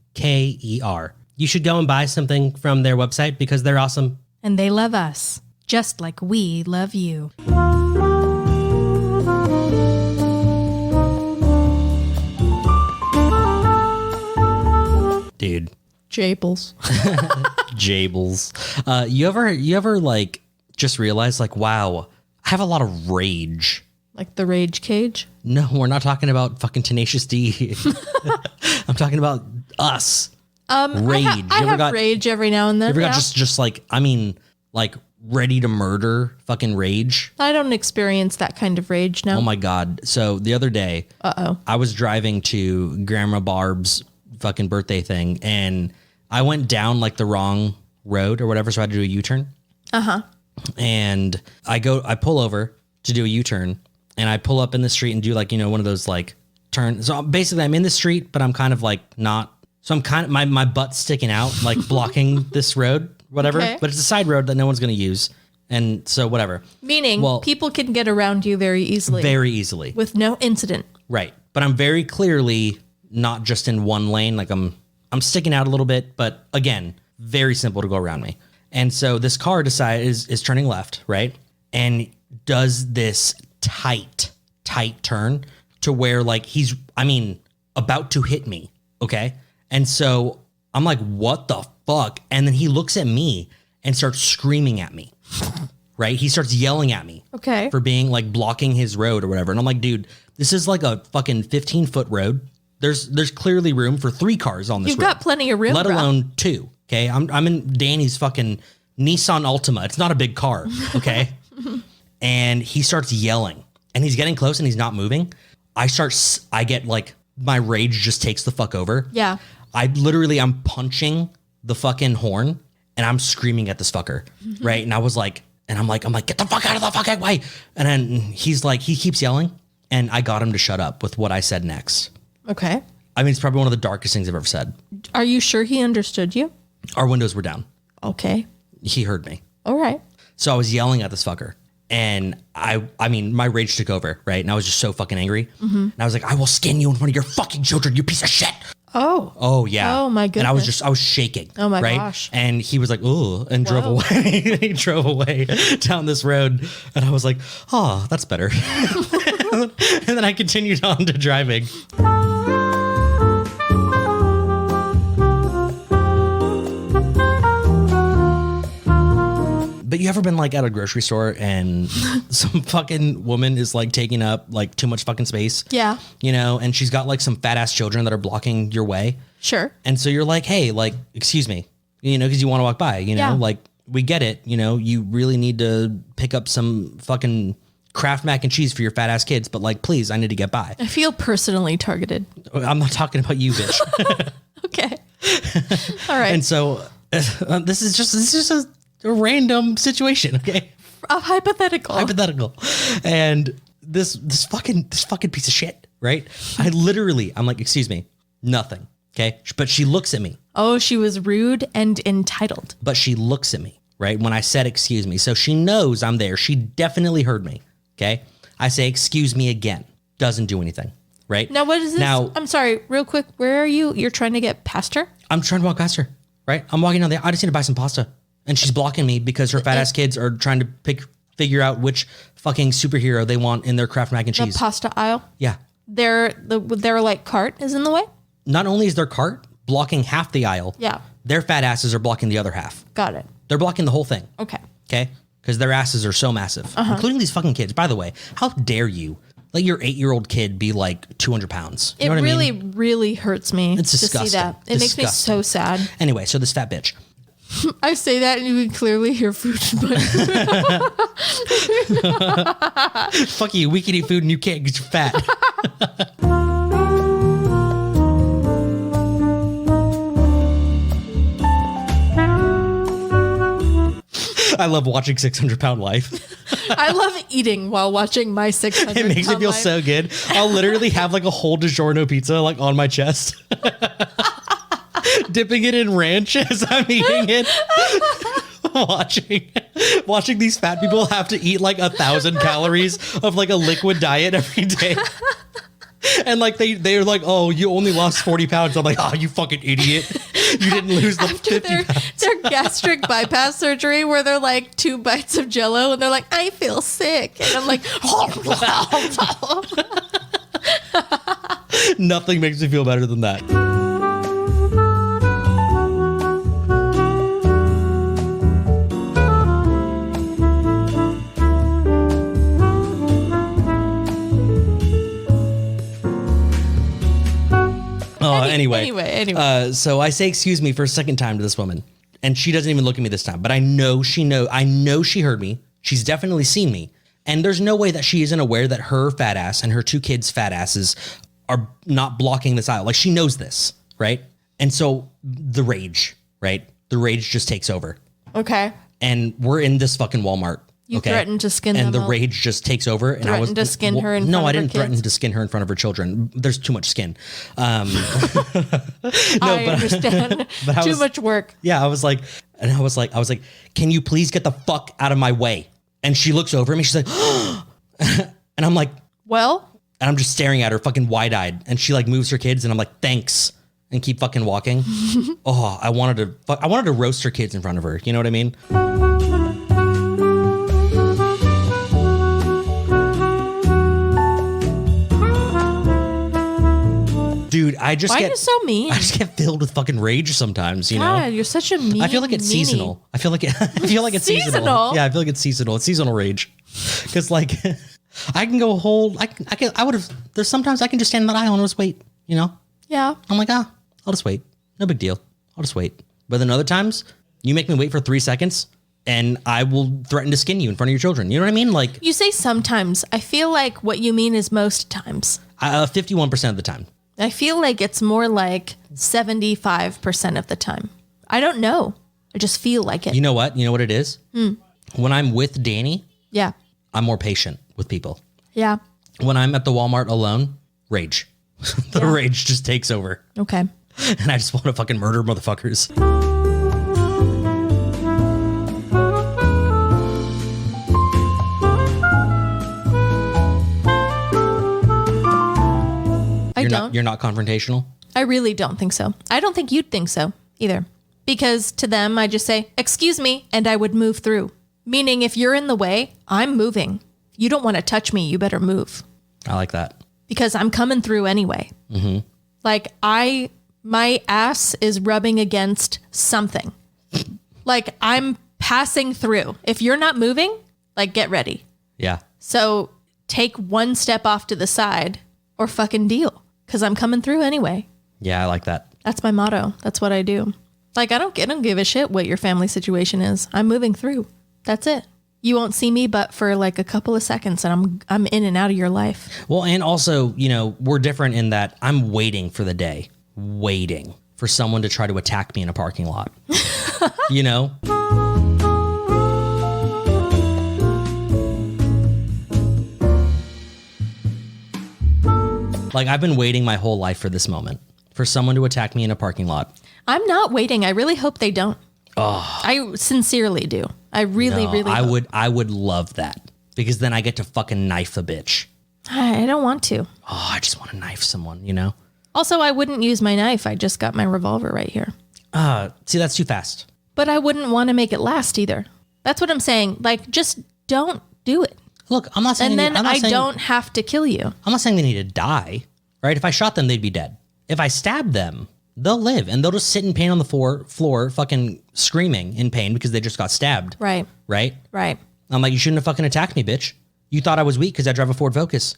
[SPEAKER 2] You should go and buy something from their website because they're awesome.
[SPEAKER 1] And they love us, just like we love you.
[SPEAKER 2] Dude.
[SPEAKER 1] Jables.
[SPEAKER 2] Jables. You ever just realize wow, I have a lot of rage
[SPEAKER 1] Like the rage cage?
[SPEAKER 2] No, we're not talking about fucking Tenacious D. I'm talking about us. Rage.
[SPEAKER 1] I have rage every now and then.
[SPEAKER 2] You ever got just like, I mean, like ready to murder fucking rage?
[SPEAKER 1] I don't experience that kind of rage now.
[SPEAKER 2] Oh my God. So the other day, I was driving to Grandma Barb's fucking birthday thing, and I went down like the wrong road or whatever, so I had to do a U-turn. And I pull over to do a U-turn, and I pull up in the street and do like, you know, one of those like turns. So basically I'm in the street, but I'm kind of like not. So I'm kind of, my butt's sticking out, like blocking this road, whatever.
[SPEAKER 1] Okay.
[SPEAKER 2] But it's a side road that no one's going to use. And so whatever.
[SPEAKER 1] Meaning people can get around you very easily.
[SPEAKER 2] Very easily.
[SPEAKER 1] With no incident.
[SPEAKER 2] Right. But I'm very clearly not just in one lane. Like I'm sticking out a little bit, but again, very simple to go around me. And so this car is turning left, right? And does this tight turn to where like he's about to hit me. Okay. And so I'm like, what the fuck? And then he looks at me and starts screaming at me. Right? He starts yelling at me.
[SPEAKER 1] Okay.
[SPEAKER 2] For being like blocking his road or whatever. And I'm like, dude, this is like a fucking 15-foot road. There's clearly room for 3 cars on this road.
[SPEAKER 1] You've got plenty of room,
[SPEAKER 2] let alone 2. Okay. I'm in Dani's fucking Nissan Altima. It's not a big car. Okay. And he starts yelling and he's getting close and he's not moving. I get like, my rage just takes the fuck over.
[SPEAKER 1] Yeah.
[SPEAKER 2] I'm punching the fucking horn and I'm screaming at this fucker. Right. And I'm like, get the fuck out of the fucking way. And then he's like, he keeps yelling and I got him to shut up with what I said next.
[SPEAKER 1] Okay.
[SPEAKER 2] I mean, it's probably one of the darkest things I've ever said.
[SPEAKER 1] Are you sure he understood you?
[SPEAKER 2] Our windows were down.
[SPEAKER 1] Okay.
[SPEAKER 2] He heard me.
[SPEAKER 1] All right.
[SPEAKER 2] So I was yelling at this fucker and I mean, my rage took over, right? And I was just so fucking angry. And I was like, I will skin you in front of your fucking children, you piece of shit. Oh yeah.
[SPEAKER 1] Oh my goodness.
[SPEAKER 2] And I was shaking.
[SPEAKER 1] Oh my
[SPEAKER 2] right?
[SPEAKER 1] gosh.
[SPEAKER 2] And he was like, "Ooh," and drove away. He drove away down this road, and I was like, "Oh, that's better." And then I continued on to driving. But you ever been like at a grocery store and some fucking woman is like taking up like too much fucking space?
[SPEAKER 1] Yeah.
[SPEAKER 2] You know, and she's got like some fat ass children that are blocking your way.
[SPEAKER 1] Sure.
[SPEAKER 2] And so you're like, hey, like, excuse me, you know, because you want to walk by, you know, like we get it. You know, you really need to pick up some fucking Kraft mac and cheese for your fat ass kids. But like, please, I need to get by.
[SPEAKER 1] I feel personally targeted.
[SPEAKER 2] I'm not talking about you, bitch.
[SPEAKER 1] Okay. All right.
[SPEAKER 2] And so this is just a random situation. Okay.
[SPEAKER 1] A hypothetical.
[SPEAKER 2] And this fucking piece of shit. Right. I'm like, excuse me, nothing. Okay. But she looks at me.
[SPEAKER 1] Oh, she was rude and entitled.
[SPEAKER 2] But she looks at me, right? When I said, excuse me. So she knows I'm there. She definitely heard me. Okay. I say, excuse me again. Doesn't do anything. Right.
[SPEAKER 1] Now, what is this?
[SPEAKER 2] Now,
[SPEAKER 1] I'm sorry, real quick. Where are you? You're trying to get past her?
[SPEAKER 2] I'm trying to walk past her. Right. I'm walking down there. I just need to buy some pasta. And she's blocking me because her fat ass kids are trying to figure out which fucking superhero they want in their Kraft mac and cheese.
[SPEAKER 1] The pasta aisle?
[SPEAKER 2] Yeah.
[SPEAKER 1] Their like cart is in the way?
[SPEAKER 2] Not only is their cart blocking half the aisle.
[SPEAKER 1] Yeah.
[SPEAKER 2] Their fat asses are blocking the other half.
[SPEAKER 1] Got it.
[SPEAKER 2] They're blocking the whole thing.
[SPEAKER 1] Okay.
[SPEAKER 2] Okay. Because their asses are so massive, including these fucking kids. By the way, how dare you let your 8-year-old kid be like 200 pounds? You know what I mean?
[SPEAKER 1] Really hurts me
[SPEAKER 2] It's disgusting.
[SPEAKER 1] to see that. It makes me so sad.
[SPEAKER 2] Anyway, so this fat bitch.
[SPEAKER 1] I say that and you can clearly hear food.
[SPEAKER 2] Fuck you. We can eat food and you can't because you're fat. I love watching 600 Pound Life.
[SPEAKER 1] I love eating while watching my 600
[SPEAKER 2] It makes me feel so good. I'll literally have like a whole DiGiorno pizza like on my chest. Dipping it in ranch as I'm eating it. Watching these fat people have to eat like 1,000 calories of like a liquid diet every day. And like they're like, oh, you only lost 40 pounds. I'm like, oh, you fucking idiot. You didn't lose the 50 pounds.
[SPEAKER 1] Their gastric bypass surgery where they're like 2 bites of Jell-O and they're like, I feel sick. And I'm like,
[SPEAKER 2] nothing makes me feel better than that. Anyway. So I say excuse me for a second time to this woman, and she doesn't even look at me this time. But I know she heard me. She's definitely seen me, and there's no way that she isn't aware that her fat ass and her two kids' fat asses are not blocking this aisle. Like, she knows this, right? And so the rage just takes over.
[SPEAKER 1] Okay.
[SPEAKER 2] And we're in this fucking Walmart.
[SPEAKER 1] You threatened to skin them
[SPEAKER 2] and the
[SPEAKER 1] all.
[SPEAKER 2] rage just takes over. And I was
[SPEAKER 1] to skin her in front
[SPEAKER 2] no,
[SPEAKER 1] of
[SPEAKER 2] I
[SPEAKER 1] her
[SPEAKER 2] didn't threaten
[SPEAKER 1] kids?
[SPEAKER 2] to skin her in front of her children. There's too much skin.
[SPEAKER 1] I understand. Too much work.
[SPEAKER 2] Yeah, I was like, can you please get the fuck out of my way? And she looks over at me. She's like, and I'm like,
[SPEAKER 1] well,
[SPEAKER 2] and I'm just staring at her, fucking wide eyed. And she like moves her kids, and I'm like, thanks, and keep fucking walking. Oh, I wanted to roast her kids in front of her. You know what I mean? Dude,
[SPEAKER 1] why are you so mean?
[SPEAKER 2] I just get filled with fucking rage sometimes, you know?
[SPEAKER 1] God, you're such a mean
[SPEAKER 2] I feel like it's
[SPEAKER 1] meanie.
[SPEAKER 2] seasonal. I feel like it's seasonal. Yeah, I feel like it's seasonal. It's seasonal rage. Cause like I can go a whole, there's sometimes I can just stand in that aisle and just wait, you know?
[SPEAKER 1] Yeah.
[SPEAKER 2] I'm like, I'll just wait. No big deal. I'll just wait. But then other times you make me wait for 3 seconds and I will threaten to skin you in front of your children. You know what I mean? Like,
[SPEAKER 1] You say sometimes. I feel like what you mean is most times.
[SPEAKER 2] 51% of the time.
[SPEAKER 1] I feel like it's more like 75% of the time. I don't know. I just feel like it.
[SPEAKER 2] You know what? You know what it is? When I'm with Dani,
[SPEAKER 1] Yeah.
[SPEAKER 2] I'm more patient with people.
[SPEAKER 1] Yeah.
[SPEAKER 2] When I'm at the Walmart alone, rage. The rage just takes over.
[SPEAKER 1] Okay.
[SPEAKER 2] And I just want to fucking murder motherfuckers. You're not confrontational?
[SPEAKER 1] I really don't think so. I don't think you'd think so either. Because to them, I just say, excuse me, and I would move through. Meaning if you're in the way, I'm moving. You don't want to touch me, you better move.
[SPEAKER 2] I like that.
[SPEAKER 1] Because I'm coming through anyway. Mm-hmm. Like my ass is rubbing against something. Like I'm passing through. If you're not moving, like get ready.
[SPEAKER 2] Yeah.
[SPEAKER 1] So take one step off to the side or fucking deal. Because I'm coming through anyway.
[SPEAKER 2] Yeah, I like that.
[SPEAKER 1] That's my motto. That's what I do. Like I don't give a shit what your family situation is. I'm moving through. That's it. You won't see me but for like a couple of seconds and I'm in and out of your life.
[SPEAKER 2] Well, and also, you know, we're different in that I'm waiting for the day, waiting for someone to try to attack me in a parking lot. You know? Like I've been waiting my whole life for this moment, for someone to attack me in a parking lot.
[SPEAKER 1] I'm not waiting. I really hope they don't. Oh. I sincerely do. I really hope.
[SPEAKER 2] I would love that because then I get to fucking knife a bitch.
[SPEAKER 1] I don't want to.
[SPEAKER 2] Oh, I just want to knife someone, you know?
[SPEAKER 1] Also, I wouldn't use my knife. I just got my revolver right here.
[SPEAKER 2] See, that's too fast.
[SPEAKER 1] But I wouldn't want to make it last either. That's what I'm saying. Like, just don't do it.
[SPEAKER 2] Look, I'm not saying...
[SPEAKER 1] And then I don't have to kill you.
[SPEAKER 2] I'm not saying they need to die, right? If I shot them, they'd be dead. If I stab them, they'll live and they'll just sit in pain on the floor fucking screaming in pain because they just got stabbed.
[SPEAKER 1] Right.
[SPEAKER 2] Right?
[SPEAKER 1] Right.
[SPEAKER 2] I'm like, you shouldn't have fucking attacked me, bitch. You thought I was weak because I drive a Ford Focus.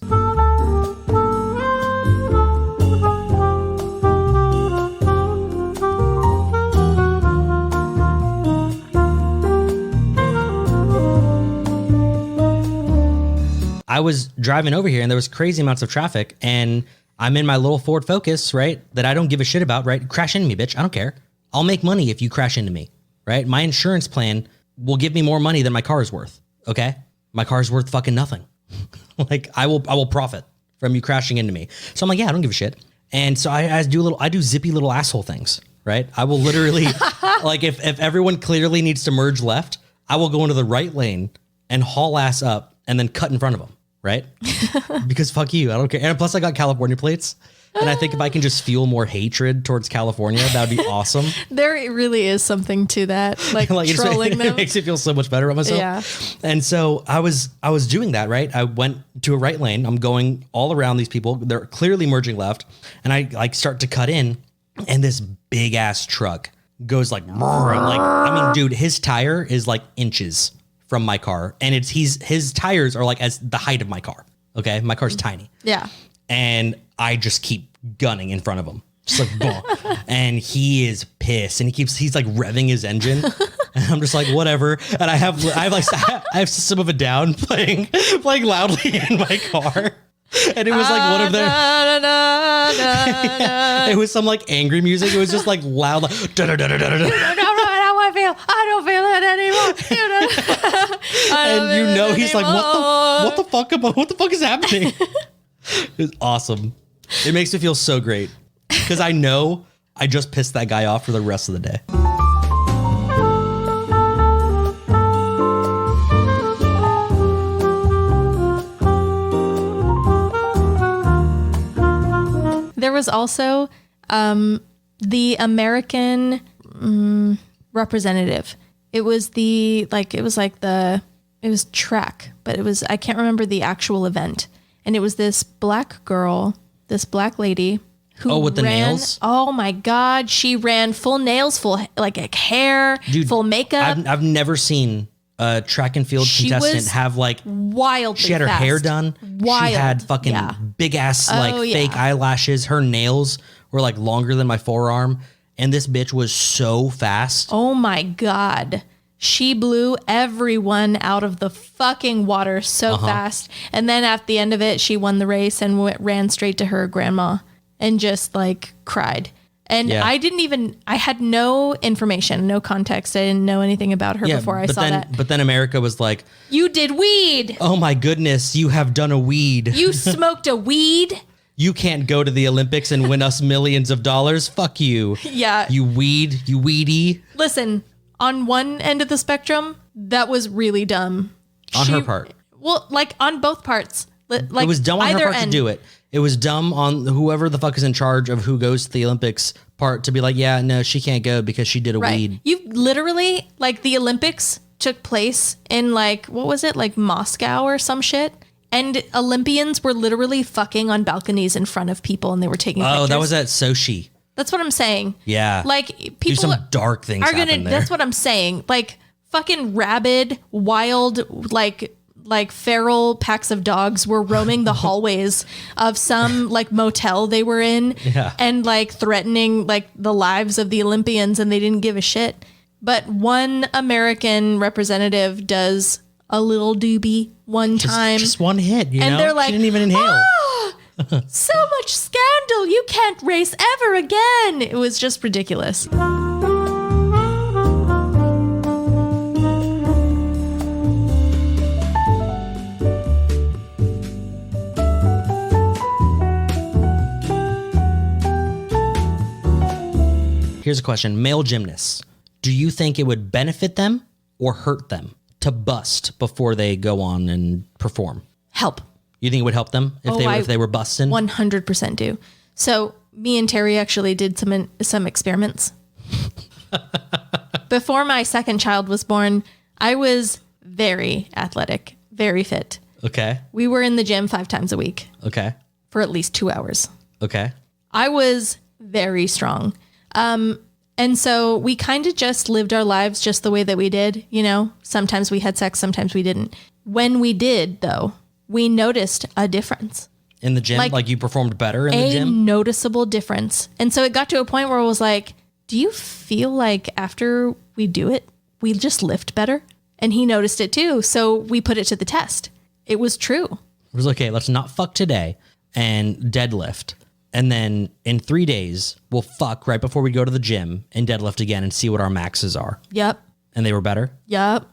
[SPEAKER 2] I was driving over here and there was crazy amounts of traffic and I'm in my little Ford Focus, right? That I don't give a shit about, right? Crash into me, bitch. I don't care. I'll make money if you crash into me, right? My insurance plan will give me more money than my car is worth. Okay. My car is worth fucking nothing. Like I will profit from you crashing into me. So I'm like, yeah, I don't give a shit. And so I do zippy little asshole things, right? I will literally like if everyone clearly needs to merge left, I will go into the right lane and haul ass up and then cut in front of them. Right? Because fuck you. I don't care. And plus I got California plates. And I think if I can just feel more hatred towards California, that would be awesome.
[SPEAKER 1] There really is something to that. Like, trolling them.
[SPEAKER 2] It makes me feel so much better about myself.
[SPEAKER 1] Yeah.
[SPEAKER 2] And so I was doing that, right? I went to a right lane. I'm going all around these people. They're clearly merging left. And I like start to cut in and this big ass truck goes like, I'm like, I mean, dude, his tire is like inches from my car, and his tires are like as the height of my car. Okay, my car's tiny.
[SPEAKER 1] Yeah.
[SPEAKER 2] And I just keep gunning in front of him. Just like, boom. And he is pissed, and he's like revving his engine, and I'm just like, whatever. And I have System of a Down playing loudly in my car. And it was like one of their, yeah, it was some like angry music. It was just like loud, like,
[SPEAKER 1] I don't feel it anymore.
[SPEAKER 2] And you know, he's like, what the fuck is happening? It's awesome. It makes me feel so great because I know I just pissed that guy off for the rest of the day.
[SPEAKER 1] There was also the American representative. It was track, but I can't remember the actual event. And it was this black girl, this black lady who
[SPEAKER 2] with the nails?
[SPEAKER 1] Oh my God. She ran full nails, full like hair,
[SPEAKER 2] dude,
[SPEAKER 1] full makeup.
[SPEAKER 2] I've never seen a track and field contestant have like
[SPEAKER 1] wildly
[SPEAKER 2] she had her
[SPEAKER 1] fast.
[SPEAKER 2] Hair done.
[SPEAKER 1] Wild.
[SPEAKER 2] She had fucking big ass fake eyelashes. Her nails were like longer than my forearm. And this bitch was so fast.
[SPEAKER 1] Oh my God. She blew everyone out of the fucking water so fast. And then at the end of it, she won the race and ran straight to her grandma and just like cried. And I had no information, no context. I didn't know anything about her before I saw that.
[SPEAKER 2] But then America was like,
[SPEAKER 1] you did weed.
[SPEAKER 2] Oh my goodness, you have done a weed.
[SPEAKER 1] You smoked a weed.
[SPEAKER 2] You can't go to the Olympics and win us millions of dollars. Fuck you.
[SPEAKER 1] Yeah.
[SPEAKER 2] You weedy.
[SPEAKER 1] Listen, on one end of the spectrum, that was really dumb.
[SPEAKER 2] On her part.
[SPEAKER 1] Well, like on both parts. Like
[SPEAKER 2] it was dumb on her part
[SPEAKER 1] end.
[SPEAKER 2] to do it. It was dumb on whoever the fuck is in charge of who goes to the Olympics part to be like, yeah, no, she can't go because she did a weed.
[SPEAKER 1] You literally, like the Olympics took place in like, what was it? Like Moscow or some shit. And Olympians were literally fucking on balconies in front of people and they were taking pictures.
[SPEAKER 2] Oh, that was at Sochi.
[SPEAKER 1] That's what I'm saying.
[SPEAKER 2] Yeah.
[SPEAKER 1] Like people
[SPEAKER 2] do some dark things
[SPEAKER 1] are gonna,
[SPEAKER 2] happen there.
[SPEAKER 1] that's what I'm saying. Like fucking rabid, wild, like feral packs of dogs were roaming the hallways of some like motel they were in and like threatening like the lives of the Olympians, and they didn't give a shit. But one American representative does a little doobie one time.
[SPEAKER 2] Just one hit, you
[SPEAKER 1] and
[SPEAKER 2] know?
[SPEAKER 1] They're like,
[SPEAKER 2] she didn't even inhale.
[SPEAKER 1] So much scandal. You can't race ever again. It was just ridiculous.
[SPEAKER 2] Here's a question. Male gymnasts, do you think it would benefit them or hurt them to bust before they go on and perform?
[SPEAKER 1] Help.
[SPEAKER 2] You think it would help them if they were busting?
[SPEAKER 1] 100% do. So me and Terry actually did some experiments. Before my second child was born, I was very athletic, very fit.
[SPEAKER 2] Okay.
[SPEAKER 1] We were in the gym 5 times a week.
[SPEAKER 2] Okay.
[SPEAKER 1] For at least 2 hours.
[SPEAKER 2] Okay.
[SPEAKER 1] I was very strong. And so we kind of just lived our lives just the way that we did, you know. Sometimes we had sex, sometimes we didn't. When we did, though, we noticed a difference.
[SPEAKER 2] In the gym? Like you performed better in the gym?
[SPEAKER 1] A noticeable difference. And so it got to a point where I was like, do you feel like after we do it, we just lift better? And he noticed it too. So we put it to the test. It was true.
[SPEAKER 2] It was okay, let's not fuck today and deadlift. And then in 3 days, we'll fuck right before we go to the gym and deadlift again and see what our maxes are.
[SPEAKER 1] Yep.
[SPEAKER 2] And they were better?
[SPEAKER 1] Yep.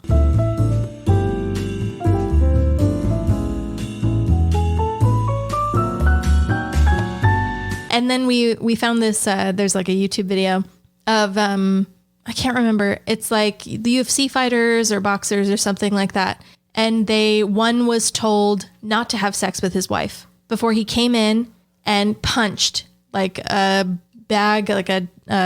[SPEAKER 1] And then we found this, there's like a YouTube video of, I can't remember. It's like the UFC fighters or boxers or something like that. And one was told not to have sex with his wife before he came in and punched like a bag, like a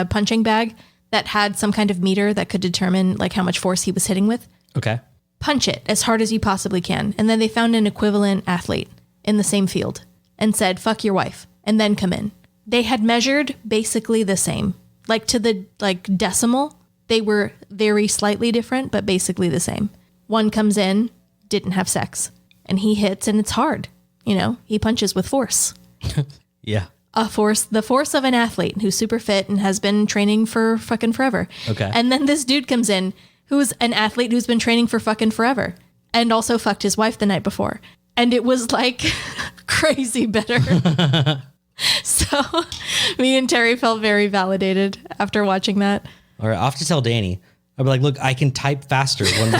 [SPEAKER 1] punching bag that had some kind of meter that could determine like how much force he was hitting with.
[SPEAKER 2] Okay.
[SPEAKER 1] Punch it as hard as you possibly can. And then they found an equivalent athlete in the same field and said, fuck your wife, and then come in. They had measured basically the same, like to the like decimal. They were very slightly different, but basically the same. One comes in, didn't have sex, and he hits and it's hard. You know, he punches with force.
[SPEAKER 2] Yeah.
[SPEAKER 1] the force of an athlete who's super fit and has been training for fucking forever.
[SPEAKER 2] Okay.
[SPEAKER 1] And then this dude comes in who's an athlete who's been training for fucking forever and also fucked his wife the night before. And it was like crazy better. So me and Terry felt very validated after watching that.
[SPEAKER 2] All right, I'll have to tell Dani. I'll be like, look, I can type faster when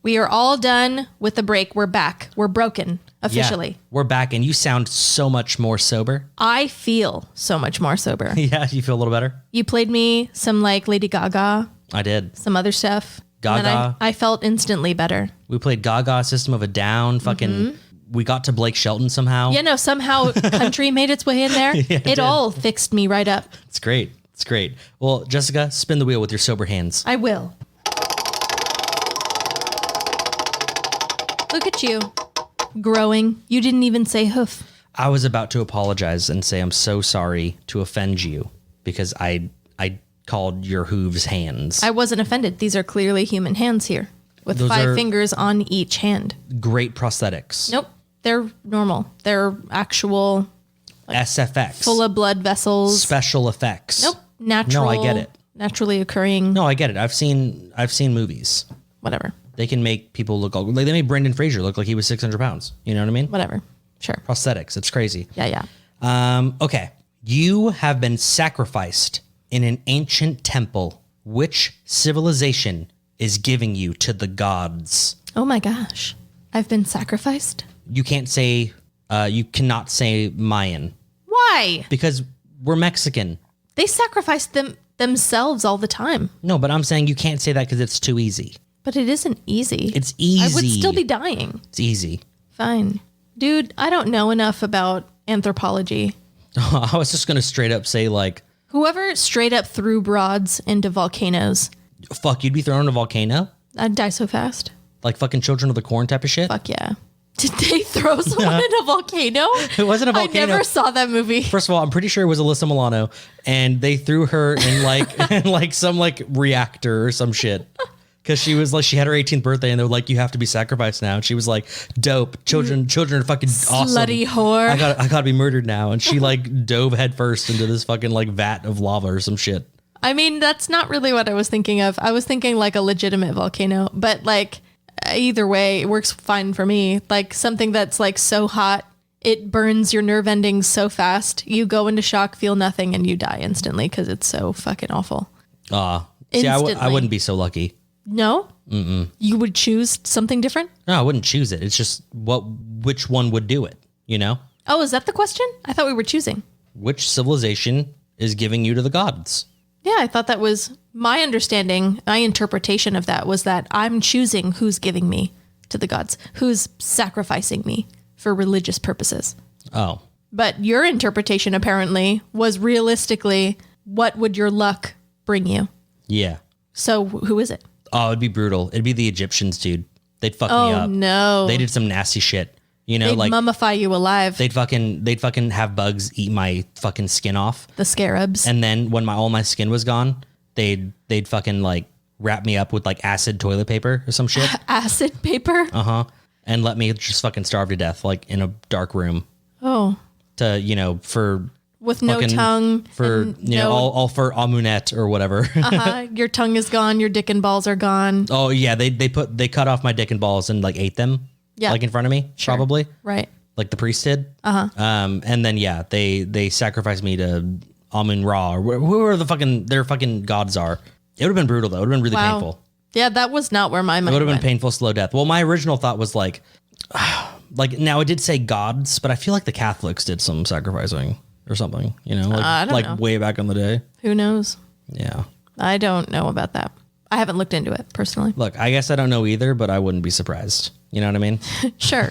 [SPEAKER 1] We are all done with the break. We're back. We're broken officially.
[SPEAKER 2] Yeah, we're back, and you sound so much more sober.
[SPEAKER 1] I feel so much more sober.
[SPEAKER 2] Yeah, you feel a little better?
[SPEAKER 1] You played me some like Lady Gaga,
[SPEAKER 2] I did.
[SPEAKER 1] some other stuff.
[SPEAKER 2] Gaga.
[SPEAKER 1] And then I felt instantly better.
[SPEAKER 2] We played Gaga, System of a Down, fucking... We got to Blake Shelton somehow.
[SPEAKER 1] Yeah, no, somehow country made its way in there.
[SPEAKER 2] Yeah,
[SPEAKER 1] it all fixed me right up.
[SPEAKER 2] It's great. It's great. Well, Jessica, spin the wheel with your sober hands.
[SPEAKER 1] I will. Look at you. Growing. You didn't even say hoof.
[SPEAKER 2] I was about to apologize and say I'm so sorry to offend you because I called your hooves hands.
[SPEAKER 1] I wasn't offended. These are clearly human hands here with
[SPEAKER 2] Those
[SPEAKER 1] 5
[SPEAKER 2] are-
[SPEAKER 1] fingers on each hand.
[SPEAKER 2] Great prosthetics.
[SPEAKER 1] Nope. They're normal. They're actual
[SPEAKER 2] SFX.
[SPEAKER 1] full of blood vessels.
[SPEAKER 2] Special effects.
[SPEAKER 1] Nope. Natural.
[SPEAKER 2] No, I get it.
[SPEAKER 1] Naturally occurring.
[SPEAKER 2] No, I get it. I've seen movies.
[SPEAKER 1] Whatever.
[SPEAKER 2] They can make people look like they made Brendan Fraser look like he was 600 pounds. You know what I mean?
[SPEAKER 1] Whatever. Sure.
[SPEAKER 2] Prosthetics. It's crazy.
[SPEAKER 1] Yeah.
[SPEAKER 2] Okay. You have been sacrificed in an ancient temple. Which civilization is giving you to the gods?
[SPEAKER 1] Oh my gosh. I've been sacrificed?
[SPEAKER 2] You can't say, you cannot say Mayan
[SPEAKER 1] Why?
[SPEAKER 2] because we're Mexican.
[SPEAKER 1] They sacrifice themselves all the time.
[SPEAKER 2] No, but I'm saying you can't say that because it's too easy.
[SPEAKER 1] But it isn't easy.
[SPEAKER 2] It's easy.
[SPEAKER 1] I would still be dying.
[SPEAKER 2] It's easy.
[SPEAKER 1] Fine. Dude, I don't know enough about anthropology.
[SPEAKER 2] I was just going to straight up say like,
[SPEAKER 1] Whoever straight up threw broads into volcanoes,
[SPEAKER 2] fuck, you'd be thrown in a volcano?
[SPEAKER 1] I'd die so fast.
[SPEAKER 2] Like fucking Children of the Corn type of shit?
[SPEAKER 1] Fuck yeah. Did they throw someone in a volcano?
[SPEAKER 2] It wasn't a volcano.
[SPEAKER 1] I never saw that movie.
[SPEAKER 2] First of all, I'm pretty sure it was Alyssa Milano, and they threw her in like in like some like reactor or some shit. Because she was like, she had her 18th birthday, and they were like, you have to be sacrificed now. And she was like, dope. Children are fucking awesome.
[SPEAKER 1] Slutty whore.
[SPEAKER 2] I gotta be murdered now. And she like dove headfirst into this fucking like vat of lava or some shit.
[SPEAKER 1] I mean, that's not really what I was thinking of. I was thinking like a legitimate volcano, but like either way, it works fine for me. Like something that's like so hot, it burns your nerve endings so fast. You go into shock, feel nothing, and you die instantly because it's so fucking awful.
[SPEAKER 2] See, I
[SPEAKER 1] Instantly.
[SPEAKER 2] wouldn't be so lucky.
[SPEAKER 1] No? Mm-mm. You would choose something different?
[SPEAKER 2] No, I wouldn't choose it. It's just which one would do it, you know?
[SPEAKER 1] Oh, is that the question? I thought we were choosing.
[SPEAKER 2] Which civilization is giving you to the gods?
[SPEAKER 1] Yeah, I thought that was my understanding. My interpretation of that was that I'm choosing who's giving me to the gods, who's sacrificing me for religious purposes.
[SPEAKER 2] Oh.
[SPEAKER 1] But your interpretation apparently was realistically, what would your luck bring you?
[SPEAKER 2] Yeah.
[SPEAKER 1] So who is it?
[SPEAKER 2] Oh, it'd be brutal. It'd be the Egyptians, dude. They'd fuck me
[SPEAKER 1] Oh
[SPEAKER 2] up.
[SPEAKER 1] no.
[SPEAKER 2] They did some nasty shit. You know,
[SPEAKER 1] They'd
[SPEAKER 2] like
[SPEAKER 1] mummify you alive.
[SPEAKER 2] they'd fucking have bugs eat my fucking skin off.
[SPEAKER 1] The scarabs.
[SPEAKER 2] And then when all my skin was gone, they'd fucking like wrap me up with like acid toilet paper or some shit.
[SPEAKER 1] Acid paper?
[SPEAKER 2] And let me just fucking starve to death, like in a dark room
[SPEAKER 1] Oh.
[SPEAKER 2] to, you know, for
[SPEAKER 1] With no
[SPEAKER 2] fucking-
[SPEAKER 1] tongue.
[SPEAKER 2] for,
[SPEAKER 1] and
[SPEAKER 2] you know, all for amunet or whatever.
[SPEAKER 1] your tongue is gone. Your dick and balls are gone.
[SPEAKER 2] Oh yeah. They cut off my dick and balls and like ate them.
[SPEAKER 1] Yeah.
[SPEAKER 2] Like in front of me,
[SPEAKER 1] Sure.
[SPEAKER 2] probably.
[SPEAKER 1] Right.
[SPEAKER 2] Like the priest did. And then yeah, they sacrificed me to Amun Ra or whoever their fucking gods are. It would have been brutal though. It would have been really
[SPEAKER 1] Wow.
[SPEAKER 2] painful.
[SPEAKER 1] Yeah, that was not where my
[SPEAKER 2] It
[SPEAKER 1] mind
[SPEAKER 2] would have been
[SPEAKER 1] went.
[SPEAKER 2] painful, slow death. Well, my original thought was like now it did say gods, but I feel like the Catholics did some sacrificing or something. You know, like
[SPEAKER 1] I don't know.
[SPEAKER 2] way back in the day.
[SPEAKER 1] Who knows?
[SPEAKER 2] Yeah.
[SPEAKER 1] I don't know about that. I haven't looked into it personally.
[SPEAKER 2] Look, I guess I don't know either, but I wouldn't be surprised. You know what I mean?
[SPEAKER 1] Sure.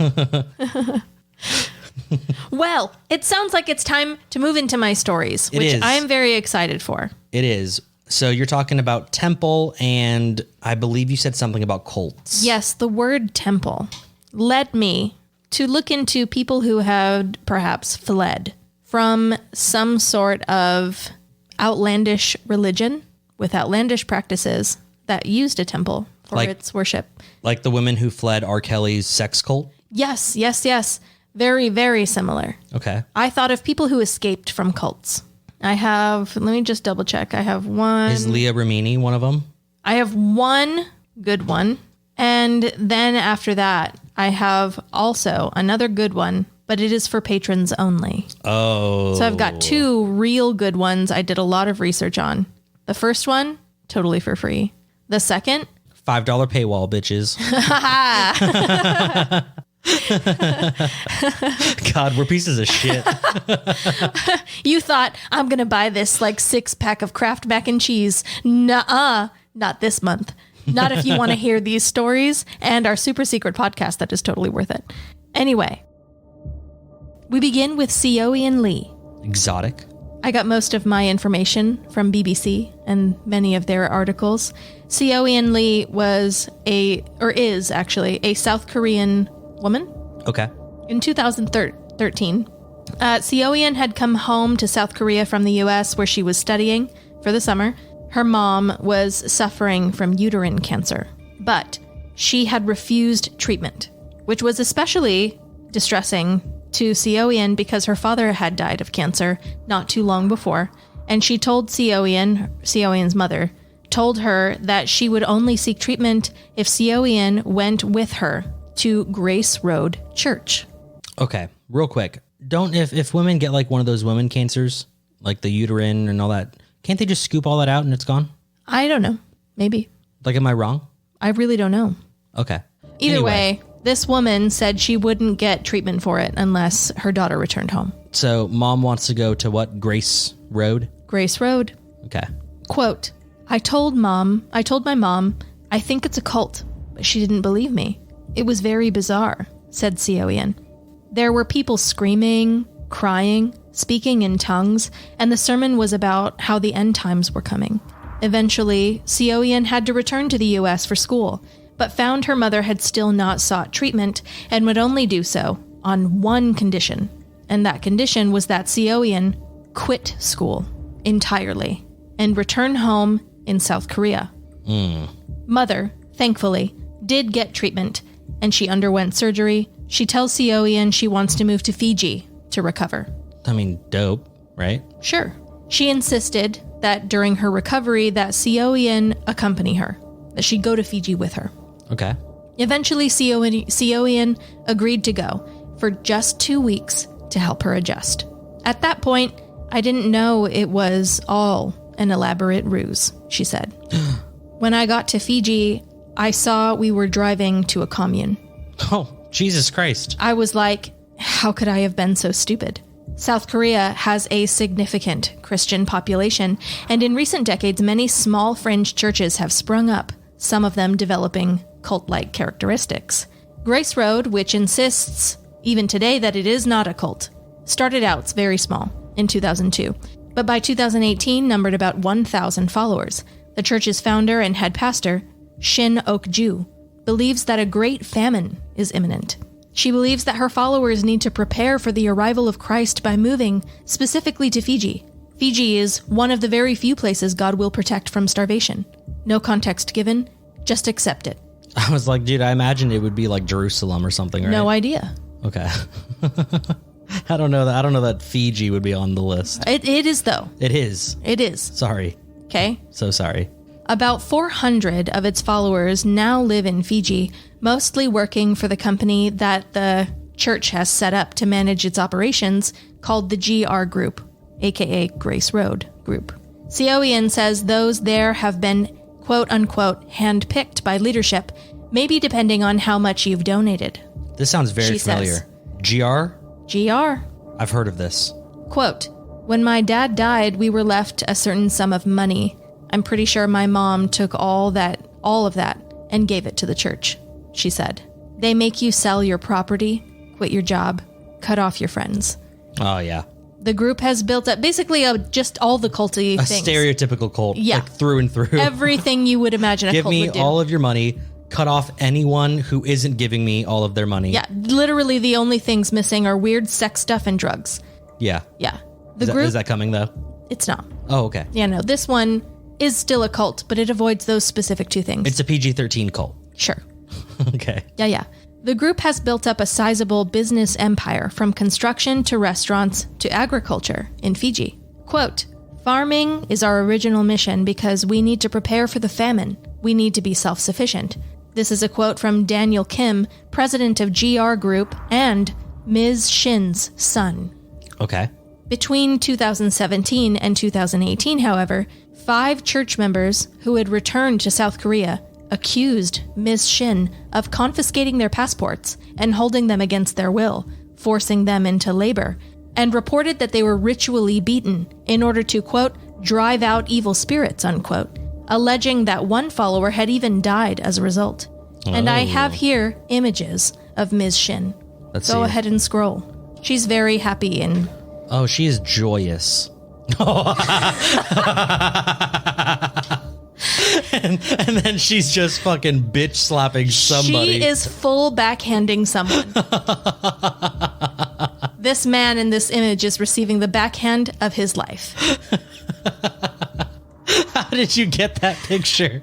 [SPEAKER 1] Well, it sounds like it's time to move into my stories, which
[SPEAKER 2] is.
[SPEAKER 1] I'm very excited for.
[SPEAKER 2] It is. So you're talking about temple, and I believe you said something about cults.
[SPEAKER 1] Yes, the word temple led me to look into people who had perhaps fled from some sort of outlandish religion with outlandish practices that used a temple for its worship.
[SPEAKER 2] Like the women who fled R. Kelly's sex cult?
[SPEAKER 1] Yes. Very, very similar.
[SPEAKER 2] Okay.
[SPEAKER 1] I thought of people who escaped from cults. Let me just double check. I have one.
[SPEAKER 2] Is Leah Remini one of them?
[SPEAKER 1] I have one good one. And then after that, I have also another good one, but it is for patrons only.
[SPEAKER 2] Oh.
[SPEAKER 1] So I've got two real good ones I did a lot of research on. The first one, totally for free. The second,
[SPEAKER 2] $5 paywall, bitches. God, we're pieces of shit.
[SPEAKER 1] you thought I'm going to buy this like 6-pack of Kraft mac and cheese. Nuh-uh, not this month. Not if you want to hear these stories and our super secret podcast that is totally worth it. Anyway, we begin with Seoian Lee.
[SPEAKER 2] Exotic.
[SPEAKER 1] I got most of my information from BBC and many of their articles. Seoian Lee is actually a South Korean woman.
[SPEAKER 2] Okay.
[SPEAKER 1] In 2013, Seoian had come home to South Korea from the U.S. where she was studying for the summer. Her mom was suffering from uterine cancer, but she had refused treatment, which was especially distressing to Seoian because her father had died of cancer not too long before, and she told Seoian's mother, told her that she would only seek treatment if Seoian went with her to Grace Road Church.
[SPEAKER 2] Okay, real quick. If women get like one of those women cancers, like the uterine and all that, can't they just scoop all that out and it's gone?
[SPEAKER 1] I don't know. Maybe.
[SPEAKER 2] Like, am I wrong?
[SPEAKER 1] I really don't know.
[SPEAKER 2] Okay.
[SPEAKER 1] Either way, this woman said she wouldn't get treatment for it unless her daughter returned home.
[SPEAKER 2] So mom wants to go to what? Grace Road?
[SPEAKER 1] Grace Road.
[SPEAKER 2] Okay.
[SPEAKER 1] Quote, I told my mom, I think it's a cult, but she didn't believe me. It was very bizarre, said Seoian. There were people screaming, crying, speaking in tongues, and the sermon was about how the end times were coming. Eventually, Seoian had to return to the U.S. for school, but found her mother had still not sought treatment and would only do so on one condition. And that condition was that Seoian quit school entirely and return home in South Korea. Mother, thankfully, did get treatment, and she underwent surgery. She tells Seoian she wants to move to Fiji to recover.
[SPEAKER 2] I mean, dope, right?
[SPEAKER 1] Sure. She insisted that during her recovery that Seoian accompany her, that she'd go to Fiji with her.
[SPEAKER 2] Okay.
[SPEAKER 1] Eventually, Seoian agreed to go for just 2 weeks to help her adjust. At that point, I didn't know it was all an elaborate ruse, she said. When I got to Fiji, I saw we were driving to a commune.
[SPEAKER 2] Oh, Jesus Christ.
[SPEAKER 1] I was like, how could I have been so stupid? South Korea has a significant Christian population, and in recent decades, many small fringe churches have sprung up, some of them developing cult-like characteristics. Grace Road, which insists even today that it is not a cult, started out very small in 2002, but by 2018 numbered about 1,000 followers. The church's founder and head pastor, Shin Ok-ju, believes that a great famine is imminent. She believes that her followers need to prepare for the arrival of Christ by moving specifically to Fiji. Fiji is one of the very few places God will protect from starvation. No context given, just accept it.
[SPEAKER 2] I was like, dude, I imagine it would be like Jerusalem or something, right?
[SPEAKER 1] No idea.
[SPEAKER 2] Okay. I don't know that Fiji would be on the list.
[SPEAKER 1] It is, though.
[SPEAKER 2] It is.
[SPEAKER 1] It is.
[SPEAKER 2] Sorry.
[SPEAKER 1] Okay.
[SPEAKER 2] So sorry.
[SPEAKER 1] About 400 of its followers now live in Fiji, mostly working for the company that the church has set up to manage its operations, called the GR Group, aka Grace Road Group. Seoian says those there have been quote-unquote handpicked by leadership, maybe depending on how much you've donated.
[SPEAKER 2] This sounds very
[SPEAKER 1] She
[SPEAKER 2] familiar.
[SPEAKER 1] says. GR?
[SPEAKER 2] I've heard of this.
[SPEAKER 1] Quote, when my dad died, we were left a certain sum of money. I'm pretty sure my mom took all of that, and gave it to the church, she said. They make you sell your property, quit your job, cut off your friends.
[SPEAKER 2] Oh, yeah.
[SPEAKER 1] The group has built up basically just all the culty things.
[SPEAKER 2] A stereotypical cult.
[SPEAKER 1] Yeah.
[SPEAKER 2] Like through and through.
[SPEAKER 1] Everything you would imagine a
[SPEAKER 2] Give
[SPEAKER 1] cult
[SPEAKER 2] me
[SPEAKER 1] would do.
[SPEAKER 2] all of your money. Cut off anyone who isn't giving me all of their money.
[SPEAKER 1] Yeah, literally the only things missing are weird sex stuff and drugs.
[SPEAKER 2] Yeah.
[SPEAKER 1] Yeah.
[SPEAKER 2] Is that coming, though?
[SPEAKER 1] It's not.
[SPEAKER 2] Oh, okay.
[SPEAKER 1] Yeah, no, this one is still a cult, but it avoids those specific two things.
[SPEAKER 2] It's a PG-13 cult.
[SPEAKER 1] Sure.
[SPEAKER 2] Okay.
[SPEAKER 1] Yeah. The group has built up a sizable business empire from construction to restaurants to agriculture in Fiji. Quote, "Farming is our original mission because we need to prepare for the famine. We need to be self-sufficient." This is a quote from Daniel Kim, president of GR Group and Ms. Shin's son.
[SPEAKER 2] Okay.
[SPEAKER 1] Between 2017 and 2018, however, 5 church members who had returned to South Korea accused Ms. Shin of confiscating their passports and holding them against their will, forcing them into labor, and reported that they were ritually beaten in order to, quote, "drive out evil spirits," unquote, alleging that one follower had even died as a result. And I have here images of Ms. Shin.
[SPEAKER 2] Let's
[SPEAKER 1] Go
[SPEAKER 2] see.
[SPEAKER 1] ahead and scroll. She's very happy and...
[SPEAKER 2] Oh, she is joyous. and then she's just fucking bitch slapping somebody.
[SPEAKER 1] She is full backhanding someone. This man in this image is receiving the backhand of his life.
[SPEAKER 2] How did you get that picture?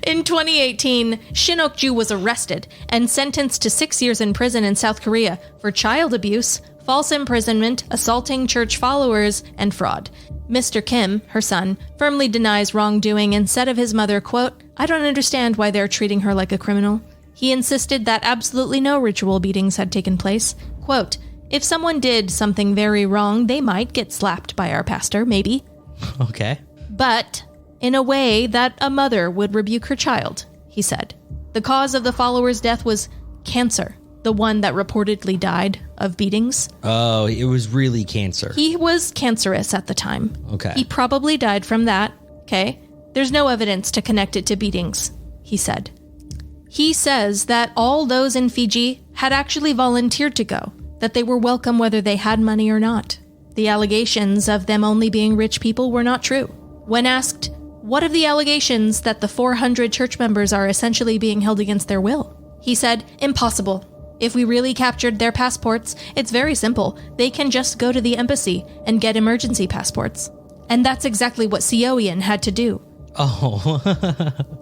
[SPEAKER 1] In 2018, Shin Ok-ju was arrested and sentenced to 6 years in prison in South Korea for child abuse, false imprisonment, assaulting church followers, and fraud. Mr. Kim, her son, firmly denies wrongdoing and said of his mother, quote, "I don't understand why they're treating her like a criminal." He insisted that absolutely no ritual beatings had taken place. Quote, "If someone did something very wrong, they might get slapped by our pastor, maybe.
[SPEAKER 2] Okay.
[SPEAKER 1] But in a way that a mother would rebuke her child," he said. The cause of the follower's death was cancer, the one that reportedly died of beatings.
[SPEAKER 2] Oh, it was really cancer.
[SPEAKER 1] He was cancerous at the time.
[SPEAKER 2] Okay.
[SPEAKER 1] He probably died from that. Okay. There's no evidence to connect it to beatings, he said. He says that all those in Fiji had actually volunteered to go, that they were welcome whether they had money or not. The allegations of them only being rich people were not true. When asked, what of the allegations that the 400 church members are essentially being held against their will? He said, "Impossible. If we really captured their passports, it's very simple. They can just go to the embassy and get emergency passports." And that's exactly what Seoian had to do.
[SPEAKER 2] Oh.